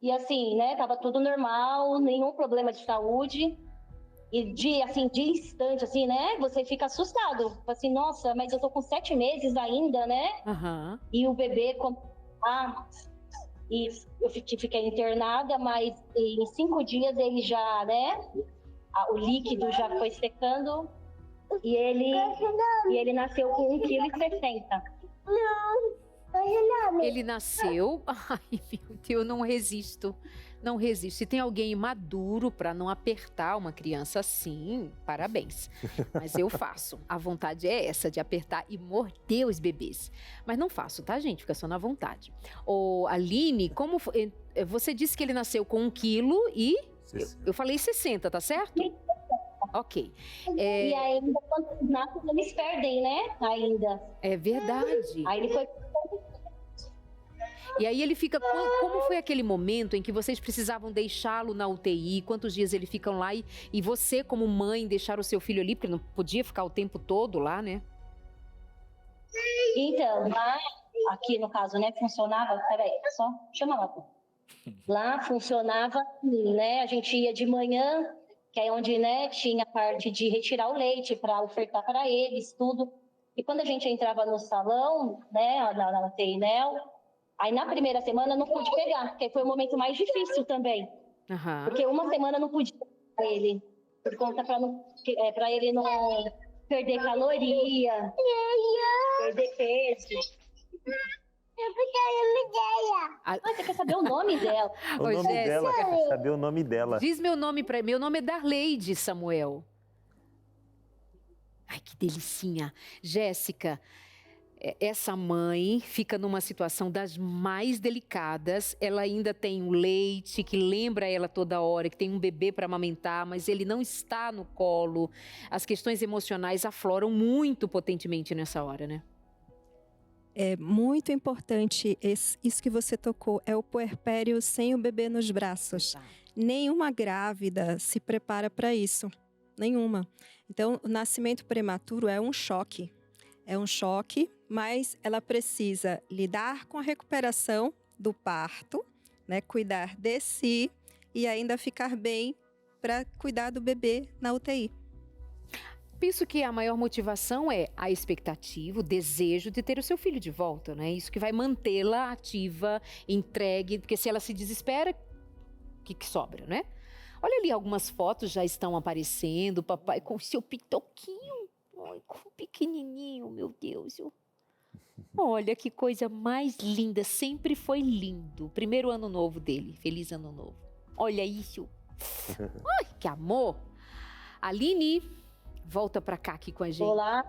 E assim, né, tava tudo normal, nenhum problema de saúde. E de instante, assim, né, você fica assustado. Assim, nossa, mas eu tô com 7 meses ainda, né? Uhum. E o bebê, e eu fiquei internada, mas em 5 dias ele já, né, o líquido já foi secando. E ele nasceu com 1,60 kg. Ele nasceu... Ai, meu Deus, eu não resisto. Se tem alguém maduro para não apertar uma criança assim, parabéns. Mas eu faço. A vontade é essa, de apertar e morder os bebês. Mas não faço, tá, gente? Fica só na vontade. Ô, Aline, como foi? Você disse que ele nasceu com 1 quilo e... Eu falei 60, tá certo? Ok. E ainda, quando eles nascem, eles perdem, né? Ainda. É verdade. Aí ele foi... E aí ele fica... Como foi aquele momento em que vocês precisavam deixá-lo na UTI? Quantos dias ele ficam lá? E você, como mãe, deixar o seu filho ali? Porque não podia ficar o tempo todo lá, né? Então, lá, aqui no caso, né, funcionava... Peraí, só chama lá. Lá funcionava, né? A gente ia de manhã, que é onde, né, tinha a parte de retirar o leite para ofertar para eles, tudo. E quando a gente entrava no salão, né, na UTI, né? Aí na primeira semana não pude pegar, porque foi o momento mais difícil também. Uhum. Porque uma semana não podia pegar ele, por conta para ele não perder caloria, perder peso. Você quer saber o nome dela? Quer saber o nome dela. Diz meu nome para mim. Meu nome é Darleide, Samuel. Ai, que delicinha. Jéssica, essa mãe fica numa situação das mais delicadas. Ela ainda tem o leite que lembra ela toda hora, que tem um bebê para amamentar, mas ele não está no colo. As questões emocionais afloram muito potentemente nessa hora, né? É muito importante isso que você tocou, é o puerpério sem o bebê nos braços. Tá. Nenhuma grávida se prepara para isso, nenhuma. Então, o nascimento prematuro é um choque. É um choque, mas ela precisa lidar com a recuperação do parto, né? Cuidar de si e ainda ficar bem para cuidar do bebê na UTI. Penso que a maior motivação é a expectativa, o desejo de ter o seu filho de volta, né? Isso que vai mantê-la ativa, entregue, porque se ela se desespera, o que sobra, né? Olha ali, algumas fotos já estão aparecendo, papai com o seu pitoquinho. Ai, com pequenininho, meu Deus. Olha que coisa mais linda, sempre foi lindo. Primeiro ano novo dele, feliz ano novo. Olha isso. Ai, que amor. Aline, volta pra cá aqui com a gente. Olá.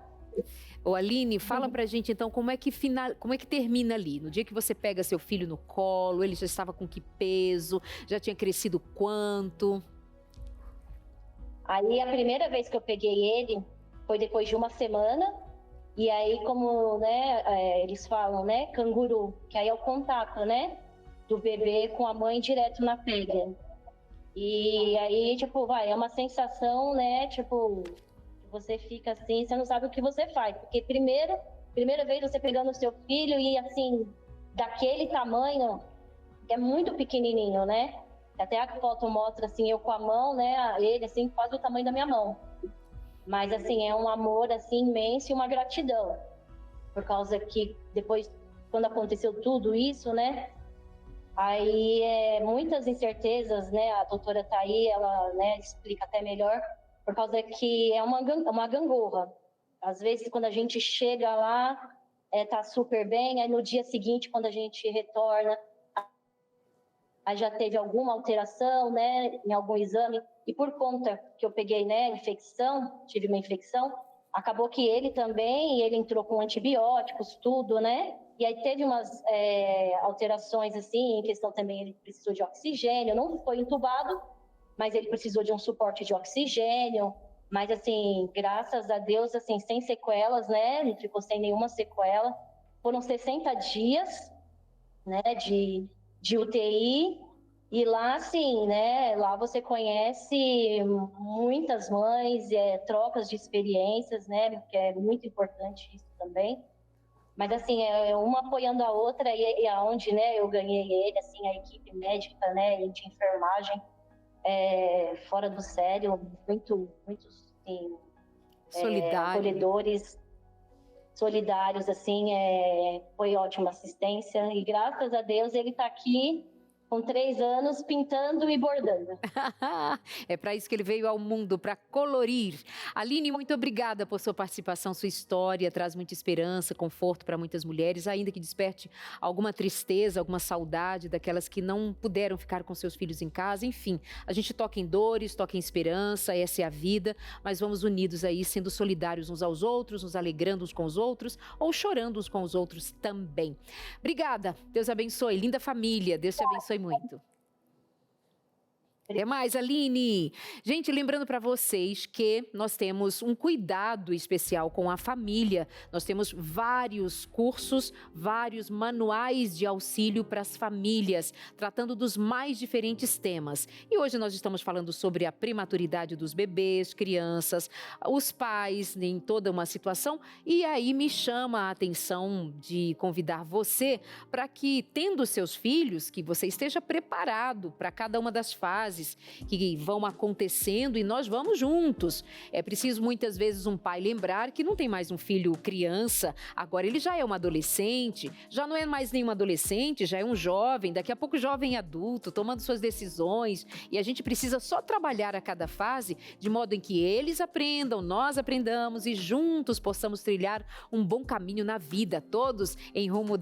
Ô Aline, fala pra gente então como é que termina ali? No dia que você pega seu filho no colo, ele já estava com que peso? Já tinha crescido quanto? Aí a primeira vez que eu peguei ele foi depois de uma semana, e aí como, né, eles falam, né, canguru, que aí é o contato, né, do bebê com a mãe direto na pega. E aí, tipo, é uma sensação, né, tipo, você fica assim, você não sabe o que você faz, porque primeira vez você pegando o seu filho e assim, daquele tamanho, é muito pequenininho, né, até a foto mostra assim, eu com a mão, né, ele assim, quase o tamanho da minha mão. Mas, assim, é um amor, assim, imenso e uma gratidão. Por causa que depois, quando aconteceu tudo isso, né? Aí, muitas incertezas, né? A doutora tá aí, ela, né, explica até melhor. Por causa que é uma gangorra. Às vezes, quando a gente chega lá, tá super bem. Aí, no dia seguinte, quando a gente retorna, aí já teve alguma alteração, né? Em algum exame. E por conta que eu peguei, né, tive uma infecção, acabou que ele também, ele entrou com antibióticos, tudo, né? E aí teve umas alterações, assim, em questão também, ele precisou de oxigênio, não foi entubado, mas ele precisou de um suporte de oxigênio. Mas, assim, graças a Deus, assim, sem sequelas, né? Não ficou sem nenhuma sequela. Foram 60 dias, né, de UTI. E lá, assim, né, lá você conhece muitas mães, trocas de experiências, né, que é muito importante isso também. Mas, assim, uma apoiando a outra e aonde, né, eu ganhei ele, assim, a equipe médica, né, e de enfermagem, fora do sério, muito, assim, acolhedores, solidários, assim, foi ótima assistência. E graças a Deus ele está aqui, com 3 anos, pintando e bordando. É para isso que ele veio ao mundo, para colorir. Aline, muito obrigada por sua participação, sua história traz muita esperança, conforto para muitas mulheres, ainda que desperte alguma tristeza, alguma saudade daquelas que não puderam ficar com seus filhos em casa. Enfim, a gente toca em dores, toca em esperança, essa é a vida, mas vamos unidos aí, sendo solidários uns aos outros, nos alegrando uns com os outros ou chorando uns com os outros também. Obrigada, Deus abençoe, linda família, Deus te abençoe muito. Até mais, Aline. Gente, lembrando para vocês que nós temos um cuidado especial com a família. Nós temos vários cursos, vários manuais de auxílio para as famílias, tratando dos mais diferentes temas. E hoje nós estamos falando sobre a prematuridade dos bebês, crianças, os pais em toda uma situação. E aí me chama a atenção de convidar você para que, tendo seus filhos, que você esteja preparado para cada uma das fases que vão acontecendo e nós vamos juntos. É preciso muitas vezes um pai lembrar que não tem mais um filho criança, agora ele já é um adolescente, já não é mais nenhum adolescente, já é um jovem, daqui a pouco jovem adulto, tomando suas decisões, e a gente precisa só trabalhar a cada fase de modo em que eles aprendam, nós aprendamos e juntos possamos trilhar um bom caminho na vida, todos em rumo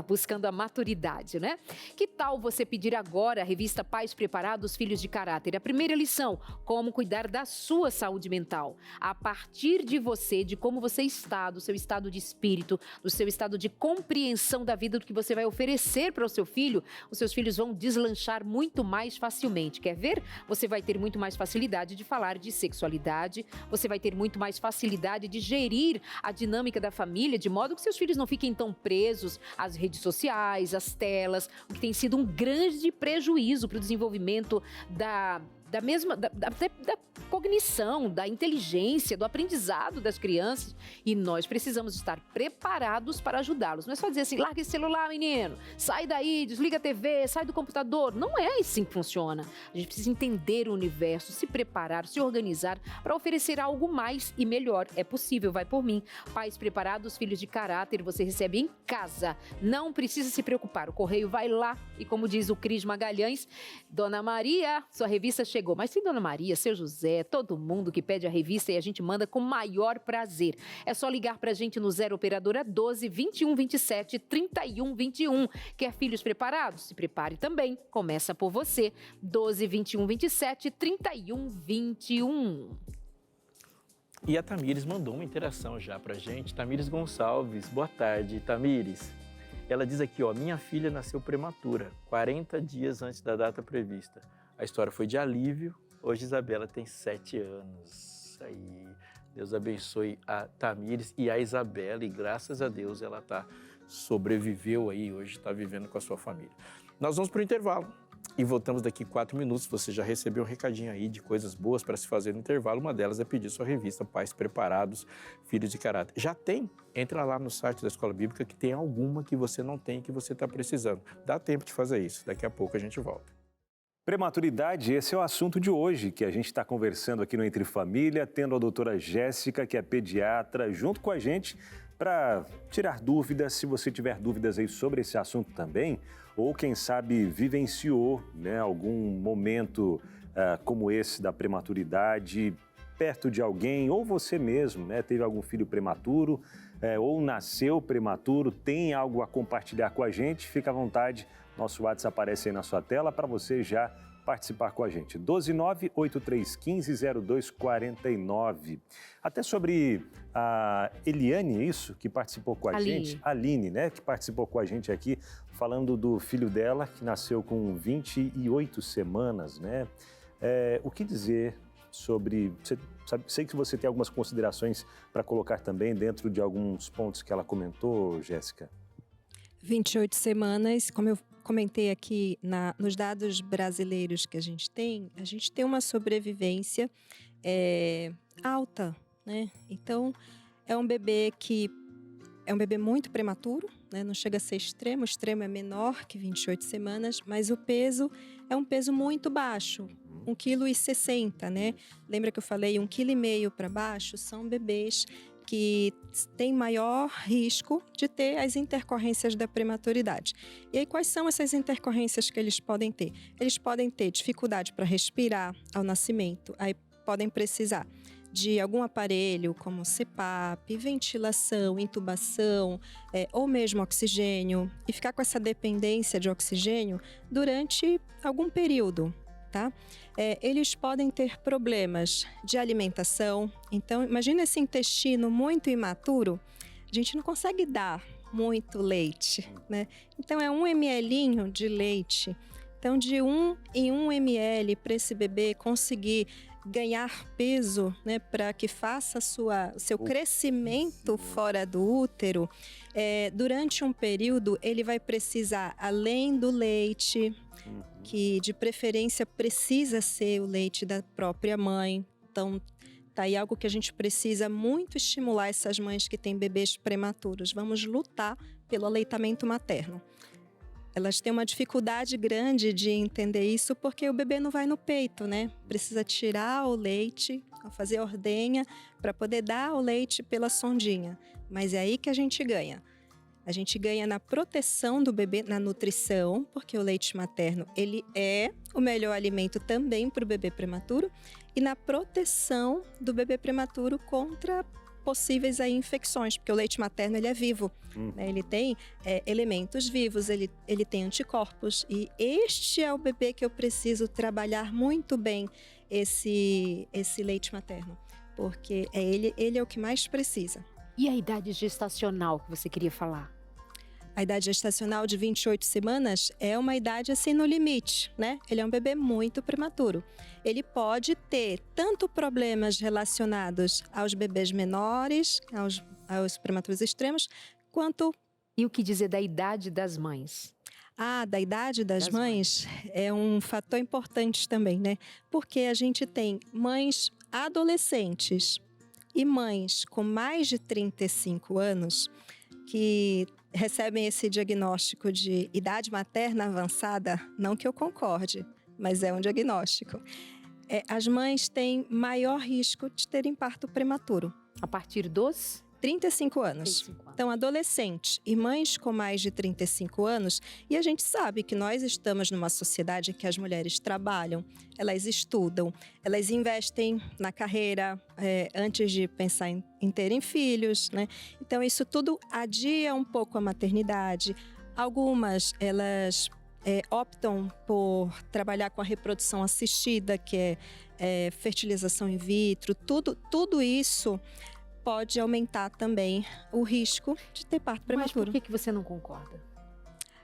buscando a maturidade, né? Que tal você pedir agora a revista Pais Preparados Preparados, Filhos de Caráter. A primeira lição, como cuidar da sua saúde mental. A partir de você, de como você está, do seu estado de espírito, do seu estado de compreensão da vida, do que você vai oferecer para o seu filho, os seus filhos vão deslanchar muito mais facilmente. Quer ver? Você vai ter muito mais facilidade de falar de sexualidade, você vai ter muito mais facilidade de gerir a dinâmica da família, de modo que seus filhos não fiquem tão presos às redes sociais, às telas, o que tem sido um grande prejuízo para o desenvolvimento da cognição, da inteligência, do aprendizado das crianças, e nós precisamos estar preparados para ajudá-los. Não é só dizer assim, larga esse celular, menino, sai daí, desliga a TV, sai do computador. Não é assim que funciona. A gente precisa entender o universo, se preparar, se organizar para oferecer algo mais e melhor. É possível, vai por mim. Pais preparados, filhos de caráter, você recebe em casa. Não precisa se preocupar, o correio vai lá e, como diz o Cris Magalhães, Dona Maria, sua revista chegou. Mas tem Dona Maria, seu José, todo mundo que pede a revista e a gente manda com maior prazer. É só ligar pra gente no 0 Operadora 12 21 27 31 21. Quer filhos preparados? Se prepare também. Começa por você. 12 21 27 31 21. E a Tamires mandou uma interação já pra gente. Tamires Gonçalves, boa tarde, Tamires. Ela diz aqui, ó, minha filha nasceu prematura, 40 dias antes da data prevista. A história foi de alívio. Hoje Isabela tem 7 anos. Aí, Deus abençoe a Tamires e a Isabela. E graças a Deus ela sobreviveu aí. Hoje está vivendo com a sua família. Nós vamos para o intervalo e voltamos daqui 4 minutos. Você já recebeu um recadinho aí de coisas boas para se fazer no intervalo. Uma delas é pedir sua revista Pais Preparados, Filhos de Caráter. Já tem? Entra lá no site da Escola Bíblica que tem alguma que você não tem, que você está precisando. Dá tempo de fazer isso. Daqui a pouco a gente volta. Prematuridade, esse é o assunto de hoje, que a gente está conversando aqui no Entre Família, tendo a doutora Jéssica, que é pediatra, junto com a gente para tirar dúvidas. Se você tiver dúvidas aí sobre esse assunto também, ou quem sabe vivenciou, né, algum momento como esse da prematuridade perto de alguém, ou você mesmo, né, teve algum filho prematuro, ou nasceu prematuro, tem algo a compartilhar com a gente, fica à vontade. Nosso WhatsApp aparece aí na sua tela para você já participar com a gente. 129-8315-0249. Até sobre a Eliane, isso, que participou com a gente. Aline, né, que participou com a gente aqui, falando do filho dela, que nasceu com 28 semanas, né? O que dizer sobre... Sei que você tem algumas considerações para colocar também dentro de alguns pontos que ela comentou, Jéssica. 28 semanas, como eu comentei aqui nos dados brasileiros que a gente tem uma sobrevivência alta, né? Então, é um bebê muito prematuro, né? Não chega a ser extremo, o extremo é menor que 28 semanas, mas o peso é um peso muito baixo, 1,60 kg, né? Lembra que eu falei 1,5 kg para baixo são bebês que tem maior risco de ter as intercorrências da prematuridade. E aí, quais são essas intercorrências que eles podem ter? Eles podem ter dificuldade para respirar ao nascimento, aí podem precisar de algum aparelho como CPAP, ventilação, intubação, ou mesmo oxigênio, e ficar com essa dependência de oxigênio durante algum período, tá? Eles podem ter problemas de alimentação. Então, imagina esse intestino muito imaturo, a gente não consegue dar muito leite, né? Então, é 1 ml de leite. Então, de 1 em 1 ml para esse bebê conseguir ganhar peso, né, para que faça o seu crescimento fora do útero, durante um período ele vai precisar, além do leite, que de preferência precisa ser o leite da própria mãe. Então, tá aí algo que a gente precisa muito estimular essas mães que têm bebês prematuros. Vamos lutar pelo aleitamento materno. Elas têm uma dificuldade grande de entender isso porque o bebê não vai no peito, né? Precisa tirar o leite, fazer a ordenha para poder dar o leite pela sondinha. Mas é aí que a gente ganha. A gente ganha na proteção do bebê, na nutrição, porque o leite materno ele é o melhor alimento também para o bebê prematuro, e na proteção do bebê prematuro contra possíveis aí infecções, porque o leite materno ele é vivo, né? Ele tem elementos vivos, ele tem anticorpos, e este é o bebê que eu preciso trabalhar muito bem esse leite materno, porque ele é o que mais precisa. E a idade gestacional que você queria falar? A idade gestacional de 28 semanas é uma idade assim no limite, né? Ele é um bebê muito prematuro. Ele pode ter tanto problemas relacionados aos bebês menores, aos prematuros extremos, quanto... E o que dizer da idade das mães? Da idade das mães é um fator importante também, né? Porque a gente tem mães adolescentes e mães com mais de 35 anos que recebem esse diagnóstico de idade materna avançada, não que eu concorde, mas é um diagnóstico. As mães têm maior risco de terem parto prematuro. A partir dos 35 anos. Então, adolescentes e mães com mais de 35 anos, e a gente sabe que nós estamos numa sociedade em que as mulheres trabalham, elas estudam, elas investem na carreira antes de pensar em terem filhos, né? Então, isso tudo adia um pouco a maternidade. Algumas, elas optam por trabalhar com a reprodução assistida, que é fertilização in vitro, tudo isso pode aumentar também o risco de ter parto prematuro. Mas por que você não concorda?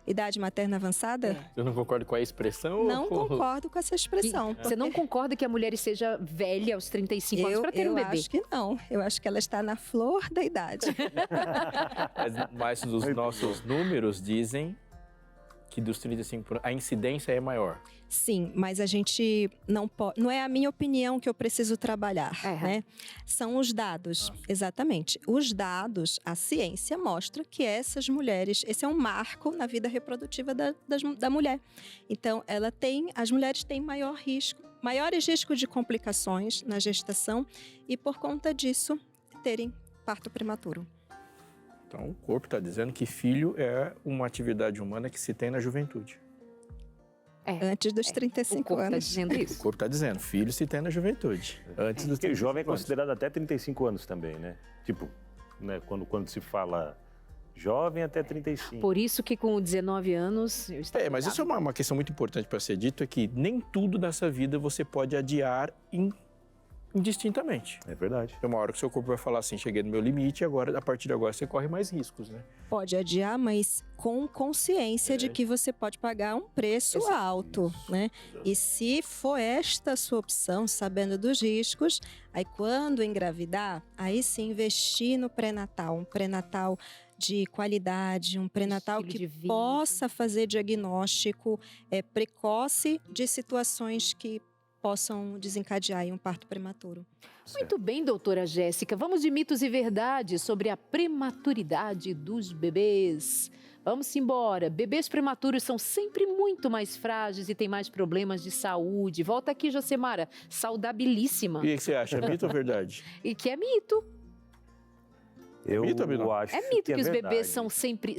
Idade materna avançada? Eu não concordo com a expressão? Não concordo com essa expressão. Você não concorda que a mulher seja velha aos 35 anos para ter um bebê? Eu acho que não. Eu acho que ela está na flor da idade. Mas os nossos números dizem que dos 35 a incidência é maior. Sim, mas a gente não pode... Não é a minha opinião que eu preciso trabalhar, né? São os dados, exatamente. Os dados, a ciência mostra que essas mulheres... Esse é um marco na vida reprodutiva da mulher. Então, as mulheres têm maiores riscos de complicações na gestação e, por conta disso, terem parto prematuro. Então, o corpo está dizendo que filho é uma atividade humana que se tem na juventude. Antes dos 35 anos. Está dizendo isso. O corpo está dizendo, filho se tem na juventude. Antes dos 35 Porque jovem é anos. considerado até 35 anos também, né? Tipo, né, quando se fala jovem até 35. Por isso que com 19 anos eu estava Mas isso é uma questão muito importante para ser dito, é que nem tudo nessa vida você pode adiar indistintamente. É verdade. Tem uma hora que o seu corpo vai falar assim, cheguei no meu limite, agora, a partir de agora você corre mais riscos, né? Pode adiar, mas com consciência de que você pode pagar um preço alto, né? E se for esta a sua opção, sabendo dos riscos, aí quando engravidar, aí sim investir no pré-natal, um pré-natal de qualidade, um pré-natal que possa fazer diagnóstico precoce de situações que possam desencadear aí um parto prematuro. Muito bem, doutora Jéssica. Vamos de mitos e verdades sobre a prematuridade dos bebês. Vamos embora. Bebês prematuros são sempre muito mais frágeis e têm mais problemas de saúde. Volta aqui, Josemara, saudabilíssima. E o que você acha, é mito ou verdade? E que é mito. Eu acho É mito que os verdade. bebês são sempre,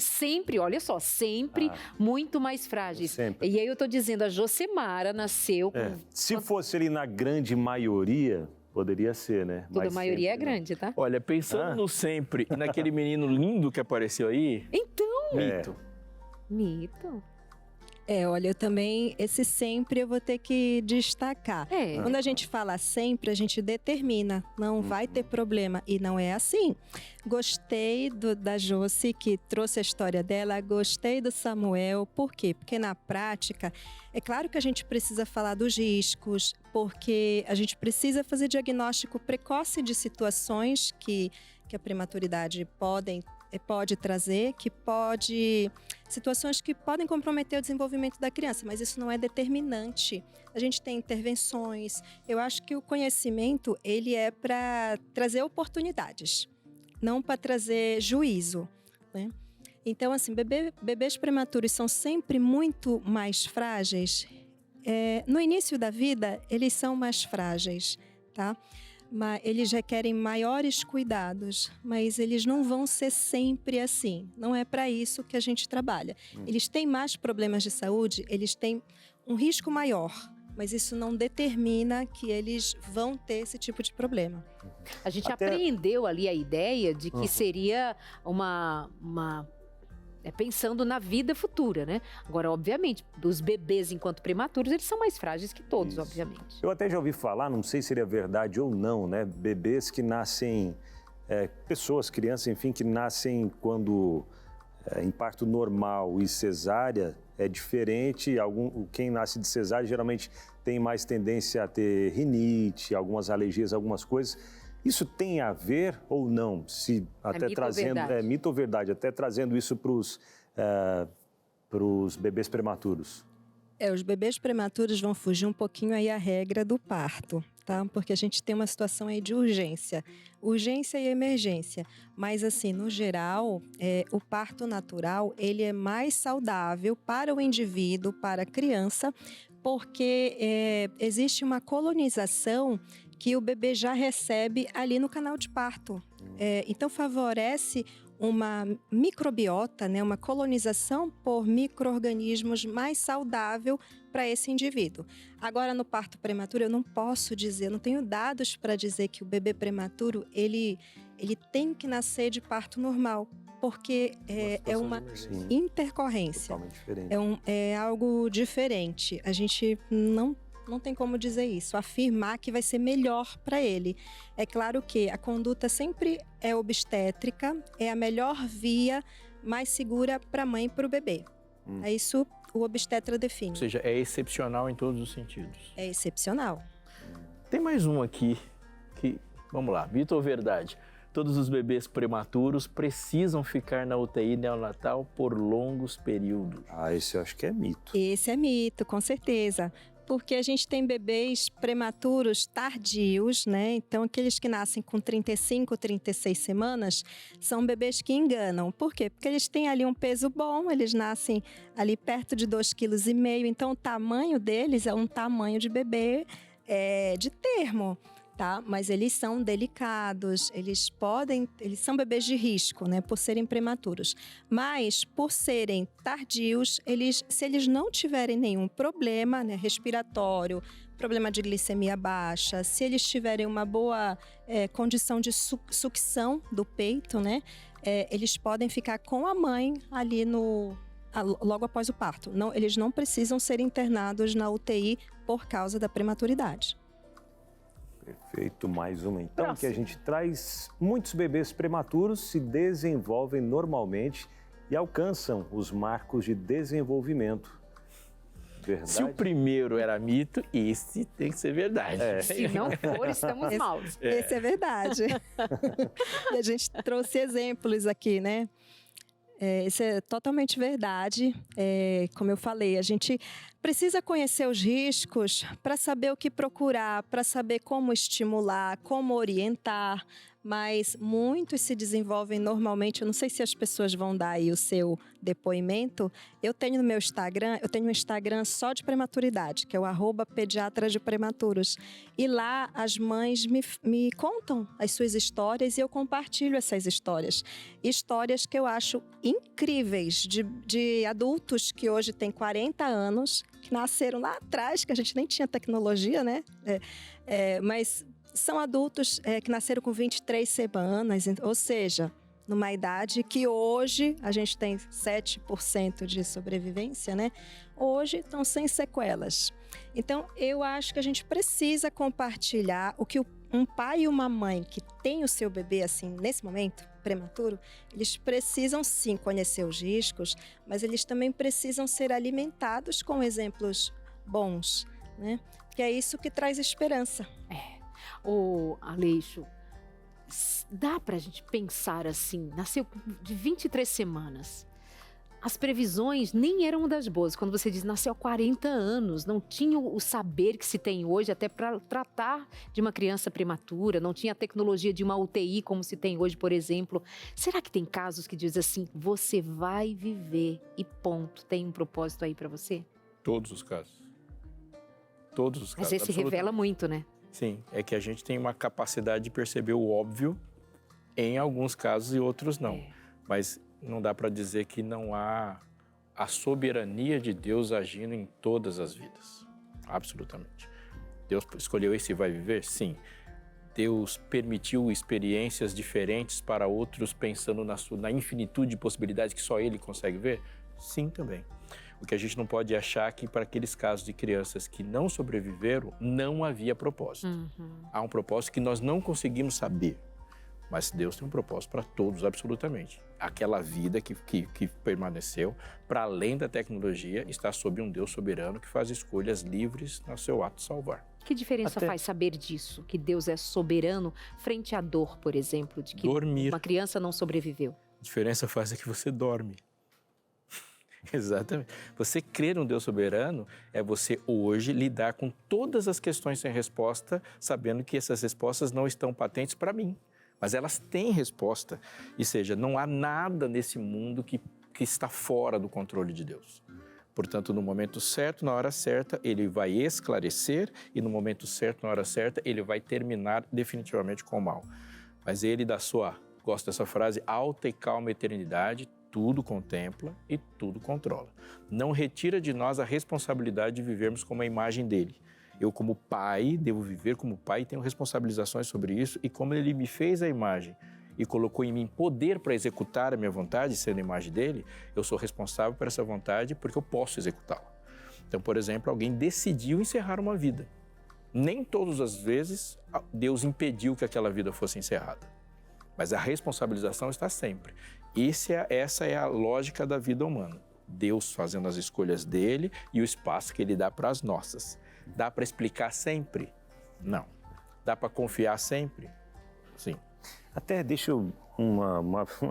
olha só, sempre muito mais frágeis. Sempre. E aí eu tô dizendo, a Josemara nasceu com... Se fosse ali na grande maioria, poderia ser, né? Toda a Mas maioria é sempre, grande, tá? Olha, pensando no sempre e naquele menino lindo que apareceu aí... Então... Mito. Mito. Olha, eu também, esse sempre eu vou ter que destacar. Quando a gente fala sempre, a gente determina, não vai ter problema, e não é assim. Gostei da Josi, que trouxe a história dela, gostei do Samuel, por quê? Porque na prática, é claro que a gente precisa falar dos riscos, porque a gente precisa fazer diagnóstico precoce de situações que a prematuridade pode trazer, situações que podem comprometer o desenvolvimento da criança, mas isso não é determinante. A gente tem intervenções. Eu acho que o conhecimento, ele é para trazer oportunidades, não para trazer juízo, né? Então, assim, bebês prematuros são sempre muito mais frágeis. No início da vida, eles são mais frágeis, tá? Eles requerem maiores cuidados, mas eles não vão ser sempre assim. Não é para isso que a gente trabalha. Eles têm mais problemas de saúde, eles têm um risco maior mas isso não determina que eles vão ter esse tipo de problema. A gente apreendeu ali a ideia de que seria pensando na vida futura, né? Agora, obviamente, os bebês enquanto prematuros, eles são mais frágeis que todos, obviamente. Eu até já ouvi falar, não sei se seria verdade ou não, né? Bebês que nascem, crianças, enfim, que nascem quando em parto normal e cesárea é diferente. Quem nasce de cesárea geralmente tem mais tendência a ter rinite, algumas alergias, algumas coisas. Isso tem a ver ou não? Se até mito trazendo ou verdade? Mito ou verdade, até trazendo isso para os bebês prematuros. Os bebês prematuros vão fugir um pouquinho aí a regra do parto, tá? Porque a gente tem uma situação aí de urgência e emergência. Mas assim, no geral, o parto natural, ele é mais saudável para o indivíduo, para a criança, porque existe uma colonização que o bebê já recebe ali no canal de parto. Então, favorece uma microbiota, né, uma colonização por micro-organismos mais saudável para esse indivíduo. Agora, no parto prematuro, eu não posso dizer, não tenho dados para dizer que o bebê prematuro, ele tem que nascer de parto normal, porque é uma intercorrência. Totalmente diferente. É algo diferente. A gente não tem como dizer isso, afirmar que vai ser melhor para ele. É claro que a conduta sempre é obstétrica, é a melhor via mais segura para a mãe e para o bebê. É isso o obstetra define. Ou seja, é excepcional em todos os sentidos. É excepcional. Tem mais um aqui que, vamos lá, mito ou verdade? Todos os bebês prematuros precisam ficar na UTI neonatal por longos períodos. Esse eu acho que é mito. Esse é mito, com certeza. Porque a gente tem bebês prematuros tardios, né? Então, aqueles que nascem com 35, 36 semanas, são bebês que enganam. Por quê? Porque eles têm ali um peso bom, eles nascem ali perto de 2,5 kg. Então, o tamanho deles é um tamanho de bebê de termo. Tá? Mas eles são delicados, eles são bebês de risco, né, por serem prematuros. Mas, por serem tardios, se eles não tiverem nenhum problema, né, respiratório, problema de glicemia baixa, se eles tiverem uma boa condição de sucção do peito, né, eles podem ficar com a mãe ali logo após o parto. Eles não precisam ser internados na UTI por causa da prematuridade. Perfeito, mais uma então, que a gente traz. Muitos bebês prematuros se desenvolvem normalmente e alcançam os marcos de desenvolvimento. Verdade? Se o primeiro era mito, esse tem que ser verdade. Se não for, estamos mal. Esse é verdade. E a gente trouxe exemplos aqui, né? Isso é totalmente verdade. Como eu falei, a gente precisa conhecer os riscos para saber o que procurar, para saber como estimular, como orientar, mas muitos se desenvolvem normalmente. Eu não sei se as pessoas vão dar aí o seu depoimento. Eu tenho no meu Instagram, um Instagram só de prematuridade, que é o @pediatra de prematuros. E lá as mães me contam as suas histórias e eu compartilho essas histórias. Histórias que eu acho incríveis, de adultos que hoje têm 40 anos, que nasceram lá atrás, que a gente nem tinha tecnologia, né? Mas são adultos que nasceram com 23 semanas, ou seja, numa idade que hoje a gente tem 7% de sobrevivência, né? Hoje estão sem sequelas. Então, eu acho que a gente precisa compartilhar o que um pai e uma mãe que tem o seu bebê assim nesse momento prematuro, eles precisam sim conhecer os riscos, mas eles também precisam ser alimentados com exemplos bons, né? Que é isso que traz esperança. Ô, Aleixo, dá pra gente pensar assim, nasceu de 23 semanas. As previsões nem eram das boas. Quando você diz nasceu há 40 anos, não tinha o saber que se tem hoje até para tratar de uma criança prematura, não tinha a tecnologia de uma UTI como se tem hoje, por exemplo. Será que tem casos que diz assim, você vai viver e ponto, tem um propósito aí para você? Todos os casos. Todos os casos. Mas esse revela muito, né? Sim, é que a gente tem uma capacidade de perceber o óbvio em alguns casos e outros não. Mas não dá para dizer que não há a soberania de Deus agindo em todas as vidas. absolutamente. Deus escolheu esse e vai viver? Sim. Deus permitiu experiências diferentes para outros, pensando na infinitude de possibilidades que só Ele consegue ver? Sim, também. O que a gente não pode achar é que para aqueles casos de crianças que não sobreviveram, não havia propósito. Há um propósito que nós não conseguimos saber, mas Deus tem um propósito para todos, absolutamente. Aquela vida que permaneceu, para além da tecnologia, está sob um Deus soberano que faz escolhas livres no seu ato de salvar. Que diferença faz saber disso? Que Deus é soberano frente à dor, por exemplo, de que uma criança não sobreviveu? A diferença faz é que você dorme. Exatamente. Você crer num Deus soberano é você hoje lidar com todas as questões sem resposta, sabendo que essas respostas não estão patentes para mim, mas elas têm resposta. Ou seja, não há nada nesse mundo que está fora do controle de Deus. Portanto, no momento certo, na hora certa, Ele vai esclarecer e no momento certo, na hora certa, Ele vai terminar definitivamente com o mal. Mas Ele, gosto dessa frase, alta e calma eternidade, tudo contempla e tudo controla. Não retira de nós a responsabilidade de vivermos como a imagem dele. Eu, como pai, devo viver como pai e tenho responsabilizações sobre isso. E como ele me fez a imagem e colocou em mim poder para executar a minha vontade, sendo a imagem dele, eu sou responsável por essa vontade porque eu posso executá-la. Então, por exemplo, alguém decidiu encerrar uma vida. Nem todas as vezes Deus impediu que aquela vida fosse encerrada. Mas a responsabilização está sempre. Essa é a lógica da vida humana. Deus fazendo as escolhas dele e o espaço que ele dá para as nossas. Dá para explicar sempre? Não. Dá para confiar sempre? Sim. Até deixa eu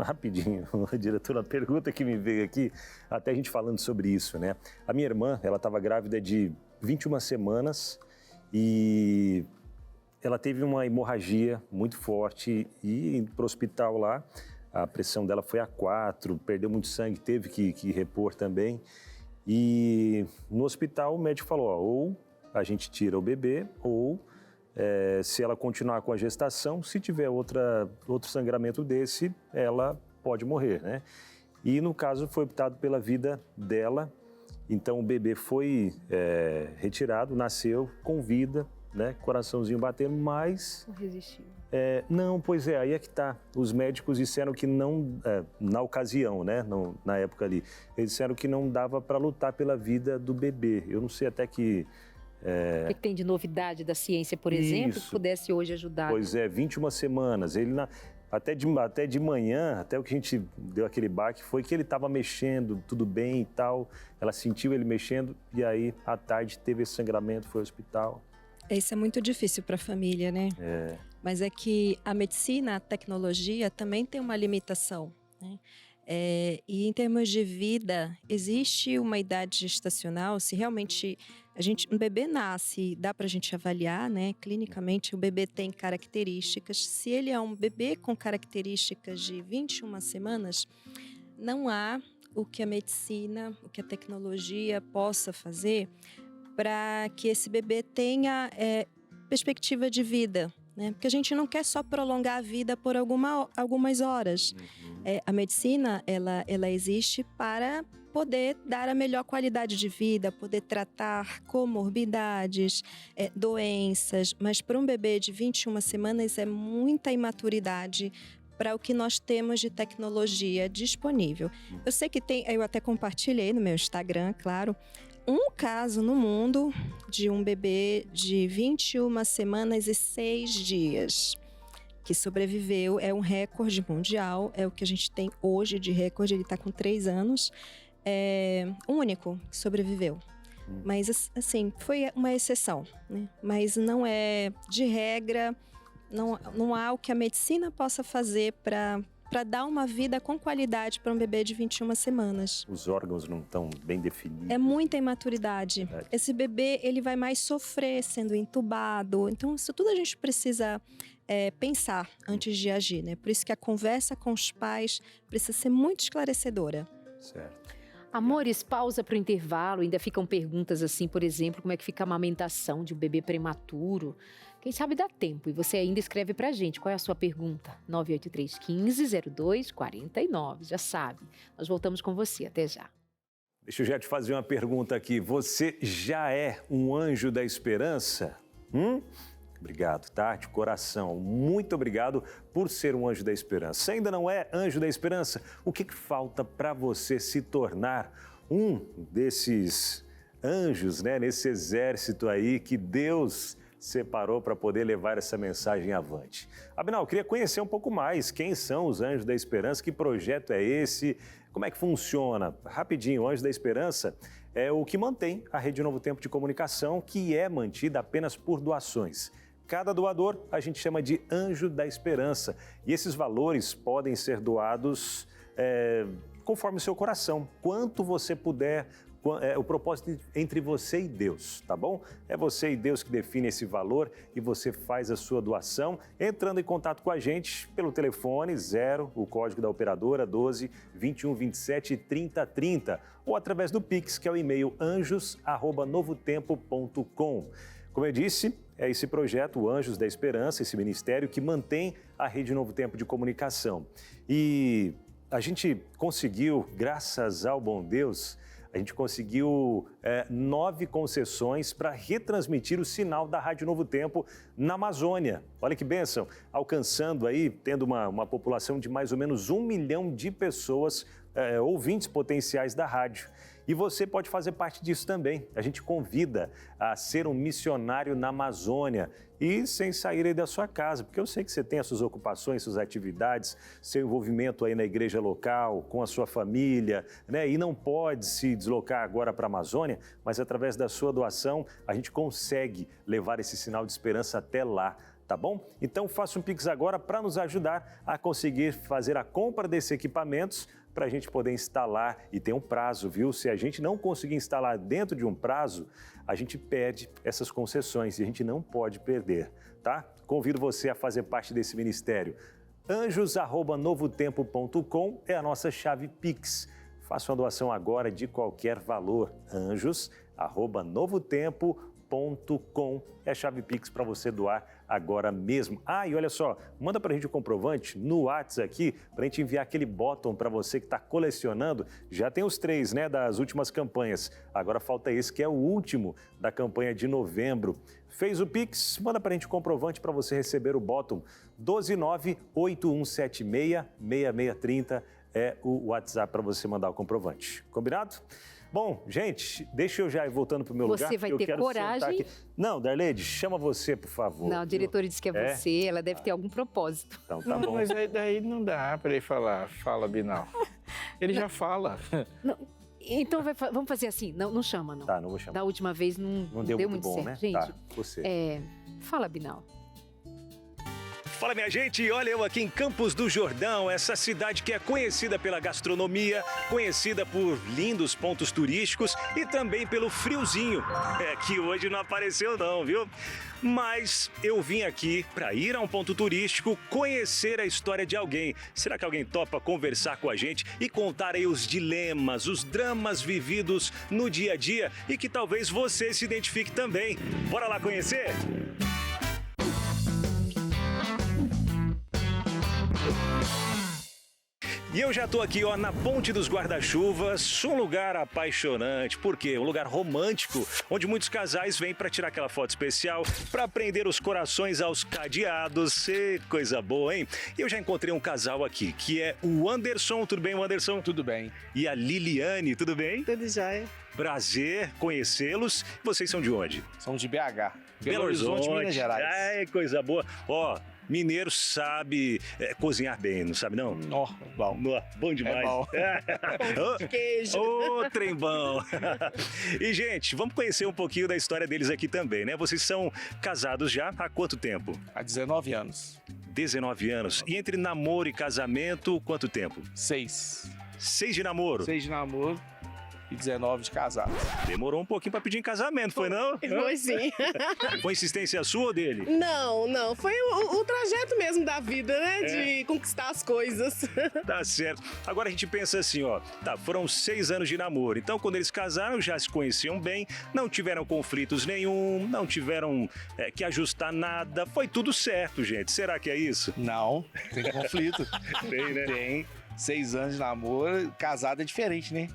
rapidinho, diretora, uma pergunta que me veio aqui, até a gente falando sobre isso, né? A minha irmã, ela estava grávida de 21 semanas e ela teve uma hemorragia muito forte e indo para o hospital lá, a pressão dela foi a 4, perdeu muito sangue, teve que repor também. E no hospital o médico falou, ou a gente tira o bebê, ou se ela continuar com a gestação, se tiver outro sangramento desse, ela pode morrer, né? E no caso foi optado pela vida dela, então o bebê foi retirado, nasceu com vida, né? Coraçãozinho batendo, mas... Não resistiu. Não, pois é, aí é que tá. Os médicos disseram que não, na ocasião, né, na época ali, eles disseram que não dava para lutar pela vida do bebê. Eu não sei até que... O que tem de novidade da ciência, por exemplo, que pudesse hoje ajudar? Pois 21 semanas. Ele, até de manhã, até o que a gente deu aquele baque, foi que ele estava mexendo, tudo bem e tal. Ela sentiu ele mexendo e aí, à tarde, teve esse sangramento, foi ao hospital. Isso é muito difícil para a família, né? Mas é que a medicina, a tecnologia também tem uma limitação, né? E em termos de vida, existe uma idade gestacional, se realmente um bebê nasce, dá para a gente avaliar, né? Clinicamente, o bebê tem características. Se ele é um bebê com características de 21 semanas, não há o que a medicina, o que a tecnologia possa fazer para que esse bebê tenha perspectiva de vida, né? Porque a gente não quer só prolongar a vida por algumas horas. A medicina, ela existe para poder dar a melhor qualidade de vida, poder tratar comorbidades, doenças. Mas para um bebê de 21 semanas é muita imaturidade para o que nós temos de tecnologia disponível. Eu sei que eu até compartilhei no meu Instagram, claro, um caso no mundo de um bebê de 21 semanas e 6 dias que sobreviveu. É um recorde mundial, é o que a gente tem hoje de recorde. Ele está com 3 anos, único que sobreviveu. Mas, assim, foi uma exceção, né? Mas não é de regra, não há o que a medicina possa fazer para dar uma vida com qualidade para um bebê de 21 semanas. Os órgãos não estão bem definidos. É muita imaturidade. Esse bebê, ele vai mais sofrer sendo entubado. Então, isso tudo a gente precisa pensar antes de agir, né? Por isso que a conversa com os pais precisa ser muito esclarecedora. Certo. Amores, pausa para o intervalo. Ainda ficam perguntas assim, por exemplo, como é que fica a amamentação de um bebê prematuro? Quem sabe dá tempo e você ainda escreve pra gente. Qual é a sua pergunta? 983 15 02 49. Já sabe. Nós voltamos com você. Até já. Deixa eu já te fazer uma pergunta aqui. Você já é um anjo da esperança? Obrigado, tá? De coração. Muito obrigado por ser um anjo da esperança. Se ainda não é anjo da esperança, o que falta para você se tornar um desses anjos, né? Nesse exército aí que Deus separou para poder levar essa mensagem avante. Abinal, eu queria conhecer um pouco mais quem são os Anjos da Esperança, que projeto é esse, como é que funciona? Rapidinho, o Anjo da Esperança é o que mantém a Rede Novo Tempo de Comunicação, que é mantida apenas por doações. Cada doador a gente chama de Anjo da Esperança e esses valores podem ser doados conforme o seu coração, quanto você puder. O propósito entre você e Deus, tá bom? É você e Deus que define esse valor e você faz a sua doação entrando em contato com a gente pelo telefone 0, o código da operadora 12 21 27 30 30 ou através do Pix, que é o e-mail anjos@novotempo.com. Como eu disse, é esse projeto, o Anjos da Esperança, esse ministério que mantém a Rede Novo Tempo de Comunicação. E a gente conseguiu, graças ao bom Deus, a gente conseguiu 9 concessões para retransmitir o sinal da Rádio Novo Tempo na Amazônia. Olha que bênção, alcançando aí, tendo uma população de mais ou menos 1 milhão de pessoas, ouvintes potenciais da rádio. E você pode fazer parte disso também. A gente convida a ser um missionário na Amazônia e sem sair aí da sua casa, porque eu sei que você tem as suas ocupações, suas atividades, seu envolvimento aí na igreja local, com a sua família, né? E não pode se deslocar agora para a Amazônia, mas através da sua doação a gente consegue levar esse sinal de esperança até lá. Tá bom? Então faça um Pix agora para nos ajudar a conseguir fazer a compra desses equipamentos para a gente poder instalar e tem um prazo, viu? Se a gente não conseguir instalar dentro de um prazo, a gente perde essas concessões e a gente não pode perder, tá? Convido você a fazer parte desse ministério. anjos@novotempo.com é a nossa chave Pix. Faça uma doação agora de qualquer valor. anjos@novotempo.com é a chave Pix para você doar agora mesmo. E olha só, manda para a gente o comprovante no WhatsApp aqui, para a gente enviar aquele bottom para você que está colecionando. Já tem os 3, né, das últimas campanhas. Agora falta esse que é o último da campanha de novembro. Fez o Pix? Manda para a gente o comprovante para você receber o bottom. 12981766630 é o WhatsApp para você mandar o comprovante. Combinado? Bom, gente, deixa eu já ir voltando para o meu lugar. Você vai ter coragem? Não, Darleide, chama você, por favor. Não, a diretora disse que é você, ela deve ter algum propósito. Então tá bom. Mas daí não dá para ele falar. Fala, Binal. Ele já fala. Não, então vamos fazer assim, não chama, não. Tá, não vou chamar. Da última vez não deu muito bom, certo. né? Gente, tá, você. Fala, Binal. Fala, minha gente, olha eu aqui em Campos do Jordão, essa cidade que é conhecida pela gastronomia, conhecida por lindos pontos turísticos e também pelo friozinho, que hoje não apareceu não, viu? Mas eu vim aqui para ir a um ponto turístico, conhecer a história de alguém. Será que alguém topa conversar com a gente e contar aí os dilemas, os dramas vividos no dia a dia e que talvez você se identifique também? Bora lá conhecer? E eu já tô aqui, na Ponte dos Guarda-Chuvas, um lugar apaixonante. Por quê? Um lugar romântico, onde muitos casais vêm para tirar aquela foto especial, para prender os corações aos cadeados. Coisa boa, hein? E eu já encontrei um casal aqui, que é o Anderson. Tudo bem, Anderson? Tudo bem. E a Liliane, tudo bem? Tudo jóia. Prazer conhecê-los. Vocês são de onde? São de BH. Belo Horizonte, Minas Gerais. Coisa boa. Mineiro sabe cozinhar bem, não sabe não? Bom. Bom demais. É bom. Queijo. Trem bom. E, gente, vamos conhecer um pouquinho da história deles aqui também, né? Vocês são casados já há quanto tempo? Há 19 anos. 19 anos. E entre namoro e casamento, quanto tempo? 6. 6 de namoro? 6 de namoro e 19 de casado. Demorou um pouquinho pra pedir em casamento, foi não? Foi sim. Foi insistência sua ou dele? Não. Foi o trajeto mesmo da vida, né? De conquistar as coisas. Tá certo. Agora a gente pensa assim, foram 6 anos de namoro. Então, quando eles casaram, já se conheciam bem, não tiveram conflitos nenhum, não tiveram que ajustar nada. Foi tudo certo, gente. Será que é isso? Não, tem conflito. Tem, né? Tem. 6 anos de namoro, casado é diferente, né?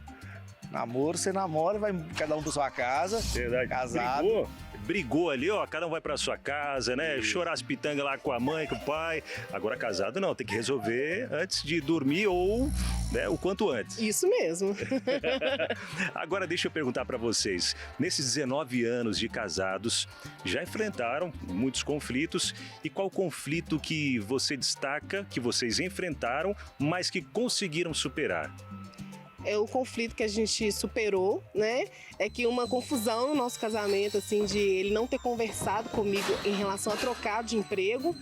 Namoro, você namora, vai cada um pra sua casa. Verdade. Casado. Brigou ali, ó, cada um vai pra sua casa, né? Chorar as pitangas lá com a mãe, com o pai. Agora casado não, tem que resolver antes de dormir ou, né, o quanto antes. Isso mesmo. Agora deixa eu perguntar pra vocês, nesses 19 anos de casados, já enfrentaram muitos conflitos e qual conflito que você destaca, que vocês enfrentaram, mas que conseguiram superar? É o conflito que a gente superou, né? É que uma confusão no nosso casamento, assim, de ele não ter conversado comigo em relação a trocar de emprego.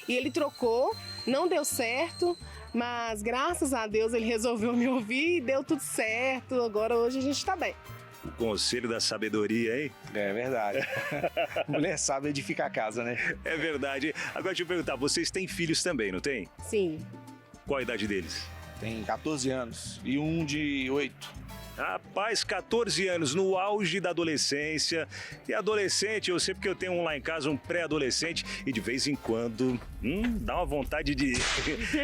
E ele trocou, não deu certo, mas graças a Deus ele resolveu me ouvir e deu tudo certo. Agora hoje a gente tá bem. O conselho da sabedoria, hein? É verdade. Mulher sabe edificar a casa, né? É verdade. Agora deixa eu perguntar, vocês têm filhos também, não tem? Sim. Qual a idade deles? Tem 14 anos e um de 8. Rapaz, 14 anos, no auge da adolescência. E adolescente, eu sei porque eu tenho um lá em casa, um pré-adolescente, e de vez em quando dá uma vontade de,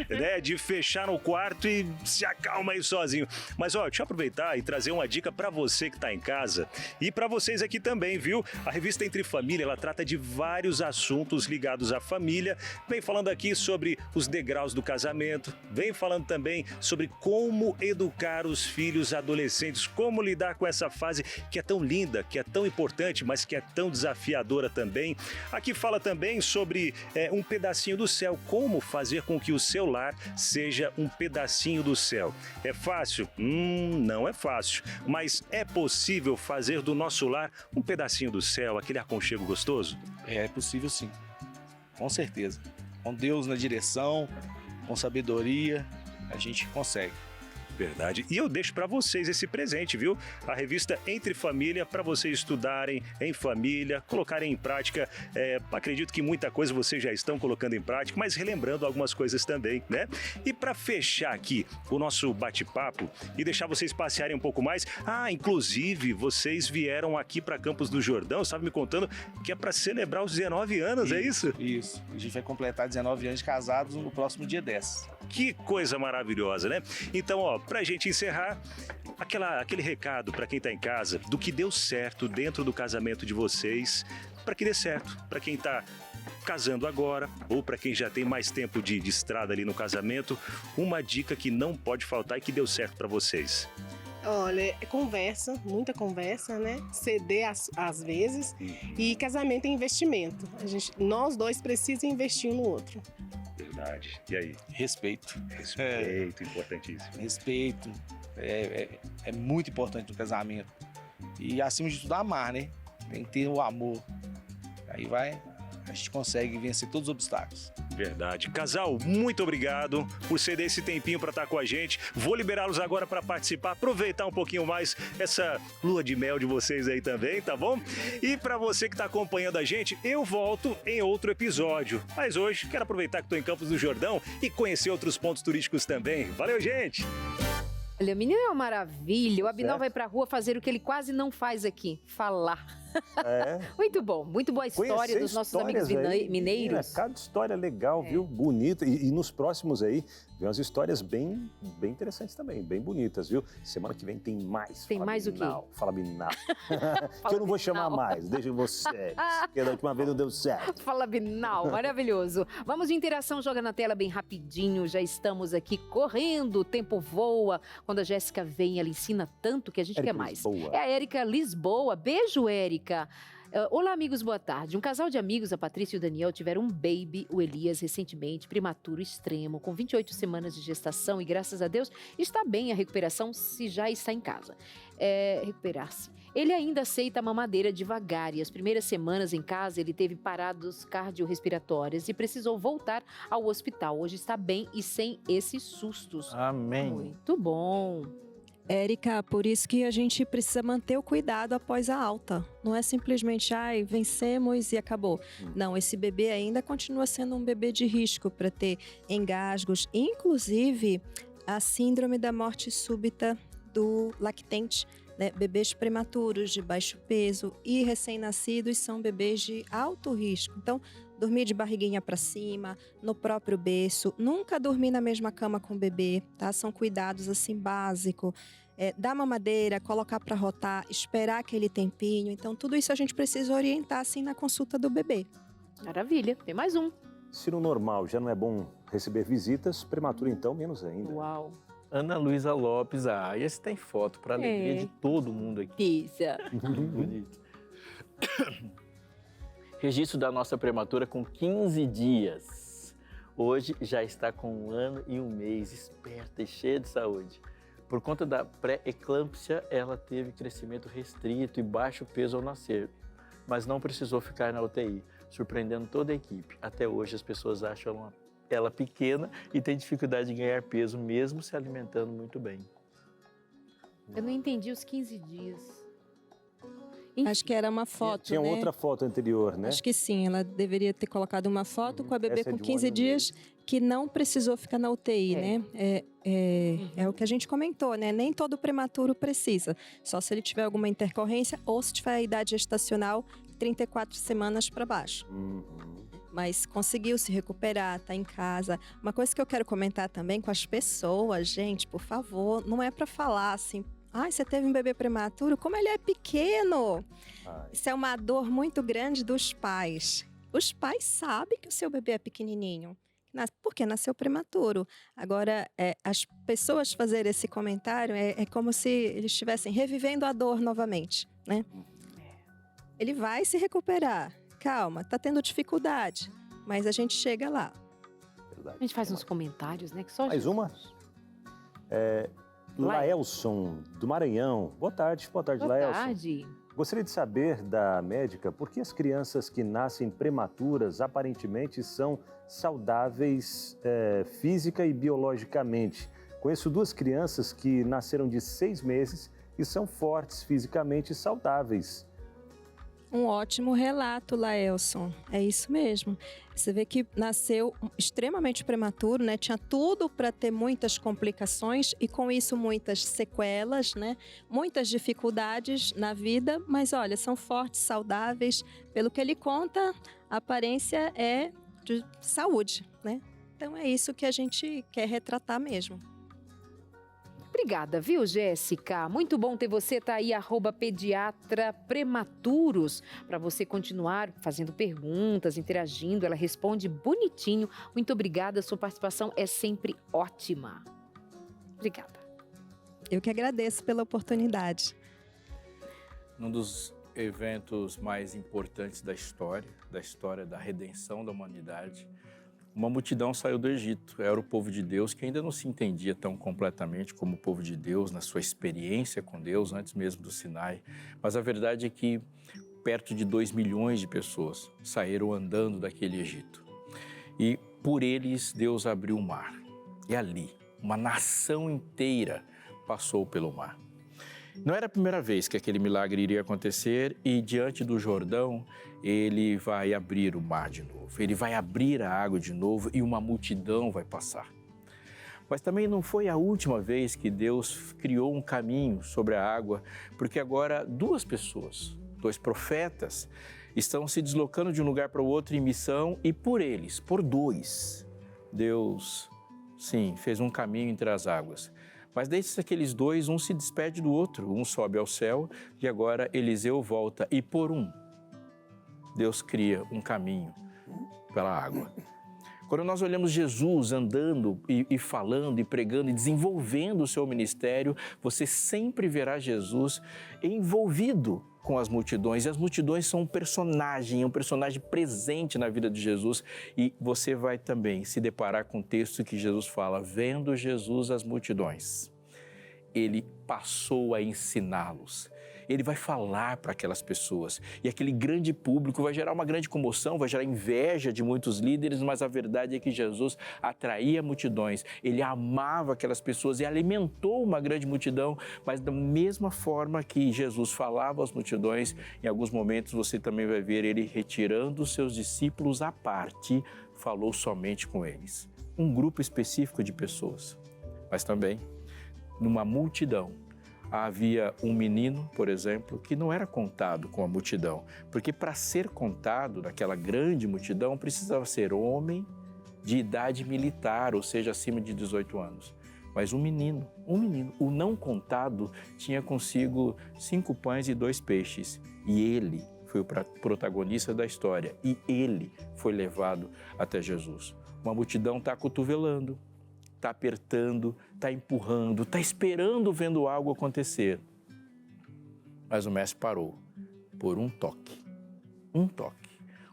né, de fechar no quarto e se acalma aí sozinho. Mas ó, deixa eu aproveitar e trazer uma dica pra você que tá em casa e pra vocês aqui também, viu? A revista Entre Família, ela trata de vários assuntos ligados à família. Vem falando aqui sobre os degraus do casamento, vem falando também sobre como educar os filhos adolescentes, como lidar com essa fase que é tão linda, que é tão importante, mas que é tão desafiadora também. Aqui fala também sobre um pedacinho do céu, como fazer com que o seu lar seja um pedacinho do céu. É fácil? Não é fácil, mas é possível fazer do nosso lar um pedacinho do céu, aquele aconchego gostoso? É possível sim, com certeza. Com Deus na direção, com sabedoria, a gente consegue. Verdade. E eu deixo para vocês esse presente, viu? A revista Entre Família, para vocês estudarem em família, colocarem em prática. Acredito que muita coisa vocês já estão colocando em prática, mas relembrando algumas coisas também, né? E para fechar aqui o nosso bate-papo e deixar vocês passearem um pouco mais, inclusive vocês vieram aqui para Campos do Jordão, estava me contando que é para celebrar os 19 anos, é isso? Isso. A gente vai completar 19 anos de casados no próximo dia 10. Que coisa maravilhosa, né? Então, ó, pra gente encerrar, aquele recado pra quem tá em casa do que deu certo dentro do casamento de vocês, pra que dê certo, pra quem tá casando agora ou pra quem já tem mais tempo de estrada ali no casamento, uma dica que não pode faltar e que deu certo pra vocês. Olha, é conversa, muita conversa, né? Ceder às vezes. E casamento é investimento. Nós dois precisamos investir um no outro. Verdade. E aí? Respeito. Respeito, importantíssimo. Respeito. É muito importante no casamento. E acima de tudo, amar, né? Tem que ter o amor. Aí a gente consegue vencer todos os obstáculos. Verdade. Casal, muito obrigado por ceder esse tempinho para estar com a gente. Vou liberá-los agora para participar, aproveitar um pouquinho mais essa lua de mel de vocês aí também, tá bom? E para você que está acompanhando a gente, eu volto em outro episódio. Mas hoje quero aproveitar que estou em Campos do Jordão e conhecer outros pontos turísticos também. Valeu, gente! Olha, menino, é uma maravilha. O Abinal vai pra rua fazer o que ele quase não faz aqui, falar. Muito bom, muito boa a história Conhecer dos nossos amigos aí, mineiros. Cada história legal, viu? Bonita. E nos próximos aí, vem umas histórias bem interessantes também, bem bonitas, viu? Semana que vem tem mais. Tem mais Binal, o quê? Fala Binal. Que eu não vou chamar mais, deixa vocês. Porque da última vez não deu certo. Fala Binal, maravilhoso. Vamos de interação, joga na tela bem rapidinho. Já estamos aqui correndo, o tempo voa. Quando a Jéssica vem, ela ensina tanto que a gente quer mais. Lisboa. É a Érica Lisboa. Beijo, Érica. Olá, amigos, boa tarde. Um casal de amigos, a Patrícia e o Daniel, tiveram um baby, o Elias, recentemente, prematuro extremo, com 28 semanas de gestação e, graças a Deus, está bem a recuperação se já está em casa. Recuperar-se. Ele ainda aceita a mamadeira devagar e as primeiras semanas em casa ele teve paradas cardiorrespiratórias e precisou voltar ao hospital. Hoje está bem e sem esses sustos. Amém. Muito bom. Érica, por isso que a gente precisa manter o cuidado após a alta. Não é simplesmente, vencemos e acabou. Não, esse bebê ainda continua sendo um bebê de risco para ter engasgos, inclusive a síndrome da morte súbita do lactente. Né? Bebês prematuros, de baixo peso e recém-nascidos são bebês de alto risco. Então, dormir de barriguinha para cima, no próprio berço, nunca dormir na mesma cama com o bebê, tá? São cuidados assim básicos. dar mamadeira, colocar para rotar, esperar aquele tempinho. Então, tudo isso a gente precisa orientar, assim, na consulta do bebê. Maravilha, tem mais um. Se no normal já não é bom receber visitas, prematuro então menos ainda. Uau. Ana Luísa Lopes, esse tem foto para alegria de todo mundo aqui. Isso. Bonito. Registro da nossa prematura com 15 dias. Hoje já está com 1 ano e 1 mês, esperta e cheia de saúde. Por conta da pré-eclâmpsia, ela teve crescimento restrito e baixo peso ao nascer, mas não precisou ficar na UTI, surpreendendo toda a equipe. Até hoje as pessoas acham ela pequena e tem dificuldade de ganhar peso, mesmo se alimentando muito bem. Eu não entendi os 15 dias. Acho que era uma foto, Tinha né? outra foto anterior, né? Acho que sim, ela deveria ter colocado uma foto com a bebê Essa é com de 15 1 ano dias, que não precisou ficar na UTI, né? É o que a gente comentou, né? Nem todo prematuro precisa, só se ele tiver alguma intercorrência ou se tiver a idade gestacional 34 semanas para baixo. Mas conseguiu se recuperar, tá em casa. Uma coisa que eu quero comentar também com as pessoas, gente, por favor, não é para falar assim, você teve um bebê prematuro? Como ele é pequeno! Isso é uma dor muito grande dos pais. Os pais sabem que o seu bebê é pequenininho, porque nasceu prematuro. Agora, as pessoas fazerem esse comentário é como se eles estivessem revivendo a dor novamente, né? Ele vai se recuperar. Calma, tá tendo dificuldade, mas a gente chega lá. A gente faz uns comentários, né? Que só Mais uma? Laelson, do Maranhão. Boa tarde, Laelson. Boa tarde. Gostaria de saber da médica por que as crianças que nascem prematuras aparentemente são saudáveis física e biologicamente. Conheço 2 crianças que nasceram de 6 meses e são fortes fisicamente e saudáveis. Um ótimo relato, Laelson. É isso mesmo. Você vê que nasceu extremamente prematuro, né? Tinha tudo para ter muitas complicações e com isso muitas sequelas, né? Muitas dificuldades na vida, mas olha, são fortes, saudáveis. Pelo que ele conta, a aparência é de saúde, né? Então é isso que a gente quer retratar mesmo. Obrigada, viu, Jéssica? Muito bom ter você, tá aí, @pediatraprematuros, para você continuar fazendo perguntas, interagindo, ela responde bonitinho. Muito obrigada, sua participação é sempre ótima. Obrigada. Eu que agradeço pela oportunidade. Um dos eventos mais importantes da história da redenção da humanidade, uma multidão saiu do Egito. Era o povo de Deus que ainda não se entendia tão completamente como o povo de Deus, na sua experiência com Deus, antes mesmo do Sinai. Mas a verdade é que perto de 2 milhões de pessoas saíram andando daquele Egito. E por eles Deus abriu o mar. E ali, uma nação inteira passou pelo mar. Não era a primeira vez que aquele milagre iria acontecer e diante do Jordão, ele vai abrir o mar de novo. Ele vai abrir a água de novo e uma multidão vai passar. Mas também não foi a última vez que Deus criou um caminho sobre a água, porque agora 2 pessoas, 2 profetas, estão se deslocando de um lugar para o outro em missão e por 2, Deus, sim, fez um caminho entre as águas. Mas desses aqueles 2, um se despede do outro, um sobe ao céu e agora Eliseu volta e por Deus cria um caminho pela água. Quando nós olhamos Jesus andando e falando e pregando e desenvolvendo o seu ministério, você sempre verá Jesus envolvido com as multidões. E as multidões são um personagem presente na vida de Jesus. E você vai também se deparar com o texto que Jesus fala, vendo Jesus as multidões, ele passou a ensiná-los. Ele vai falar para aquelas pessoas e aquele grande público vai gerar uma grande comoção, vai gerar inveja de muitos líderes, mas a verdade é que Jesus atraía multidões, ele amava aquelas pessoas e alimentou uma grande multidão, mas da mesma forma que Jesus falava às multidões, em alguns momentos você também vai ver ele retirando os seus discípulos à parte, falou somente com eles. Um grupo específico de pessoas, mas também numa multidão. Havia um menino, por exemplo, que não era contado com a multidão, porque para ser contado naquela grande multidão precisava ser homem de idade militar, ou seja, acima de 18 anos. mas um menino. O não contado tinha consigo 5 pães e 2 peixes. E ele foi o protagonista da história. E ele foi levado até Jesus. Uma multidão está acotovelando, está apertando, está empurrando, está esperando vendo algo acontecer. Mas o mestre parou por um toque.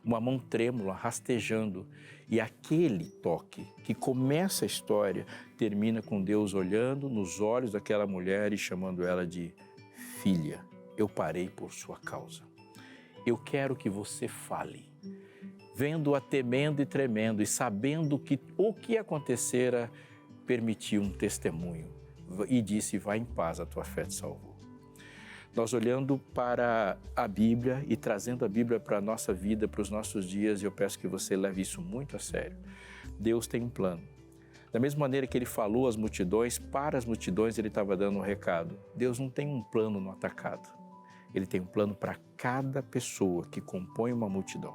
Uma mão trêmula, rastejando. E aquele toque que começa a história termina com Deus olhando nos olhos daquela mulher e chamando ela de filha. Eu parei por sua causa. Eu quero que você fale. Vendo-a temendo e tremendo e sabendo que o que acontecera, permitiu um testemunho e disse, vai em paz, a tua fé te salvou. Nós olhando para a Bíblia e trazendo a Bíblia para a nossa vida, para os nossos dias, eu peço que você leve isso muito a sério. Deus tem um plano. Da mesma maneira que Ele falou às multidões, para as multidões Ele estava dando um recado. Deus não tem um plano no atacado. Ele tem um plano para cada pessoa que compõe uma multidão.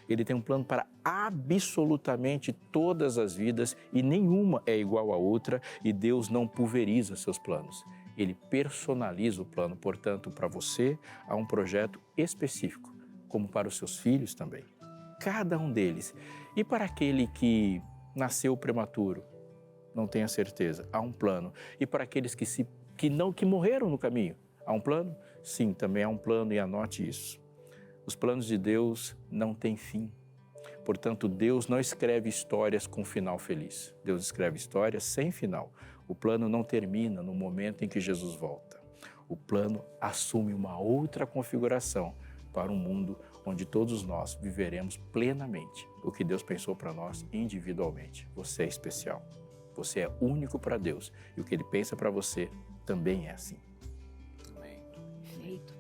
Ele tem um plano para absolutamente todas as vidas e nenhuma é igual à outra e Deus não pulveriza seus planos. Ele personaliza o plano, portanto, para você há um projeto específico, como para os seus filhos também. Cada um deles. E para aquele que nasceu prematuro, não tenha certeza, há um plano. E para aqueles que morreram no caminho, há um plano? Sim, também há um plano e anote isso. Os planos de Deus não têm fim. Portanto, Deus não escreve histórias com final feliz. Deus escreve histórias sem final. O plano não termina no momento em que Jesus volta. O plano assume uma outra configuração para um mundo onde todos nós viveremos plenamente o que Deus pensou para nós individualmente. Você é especial. Você é único para Deus. E o que Ele pensa para você também é assim.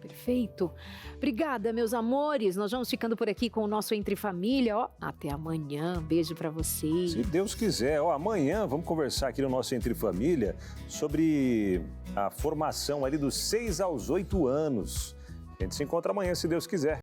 Perfeito. Obrigada, meus amores. Nós vamos ficando por aqui com o nosso Entre Família. Até amanhã. Beijo para vocês. Se Deus quiser. Amanhã vamos conversar aqui no nosso Entre Família sobre a formação ali dos 6 aos 8 anos. A gente se encontra amanhã, se Deus quiser.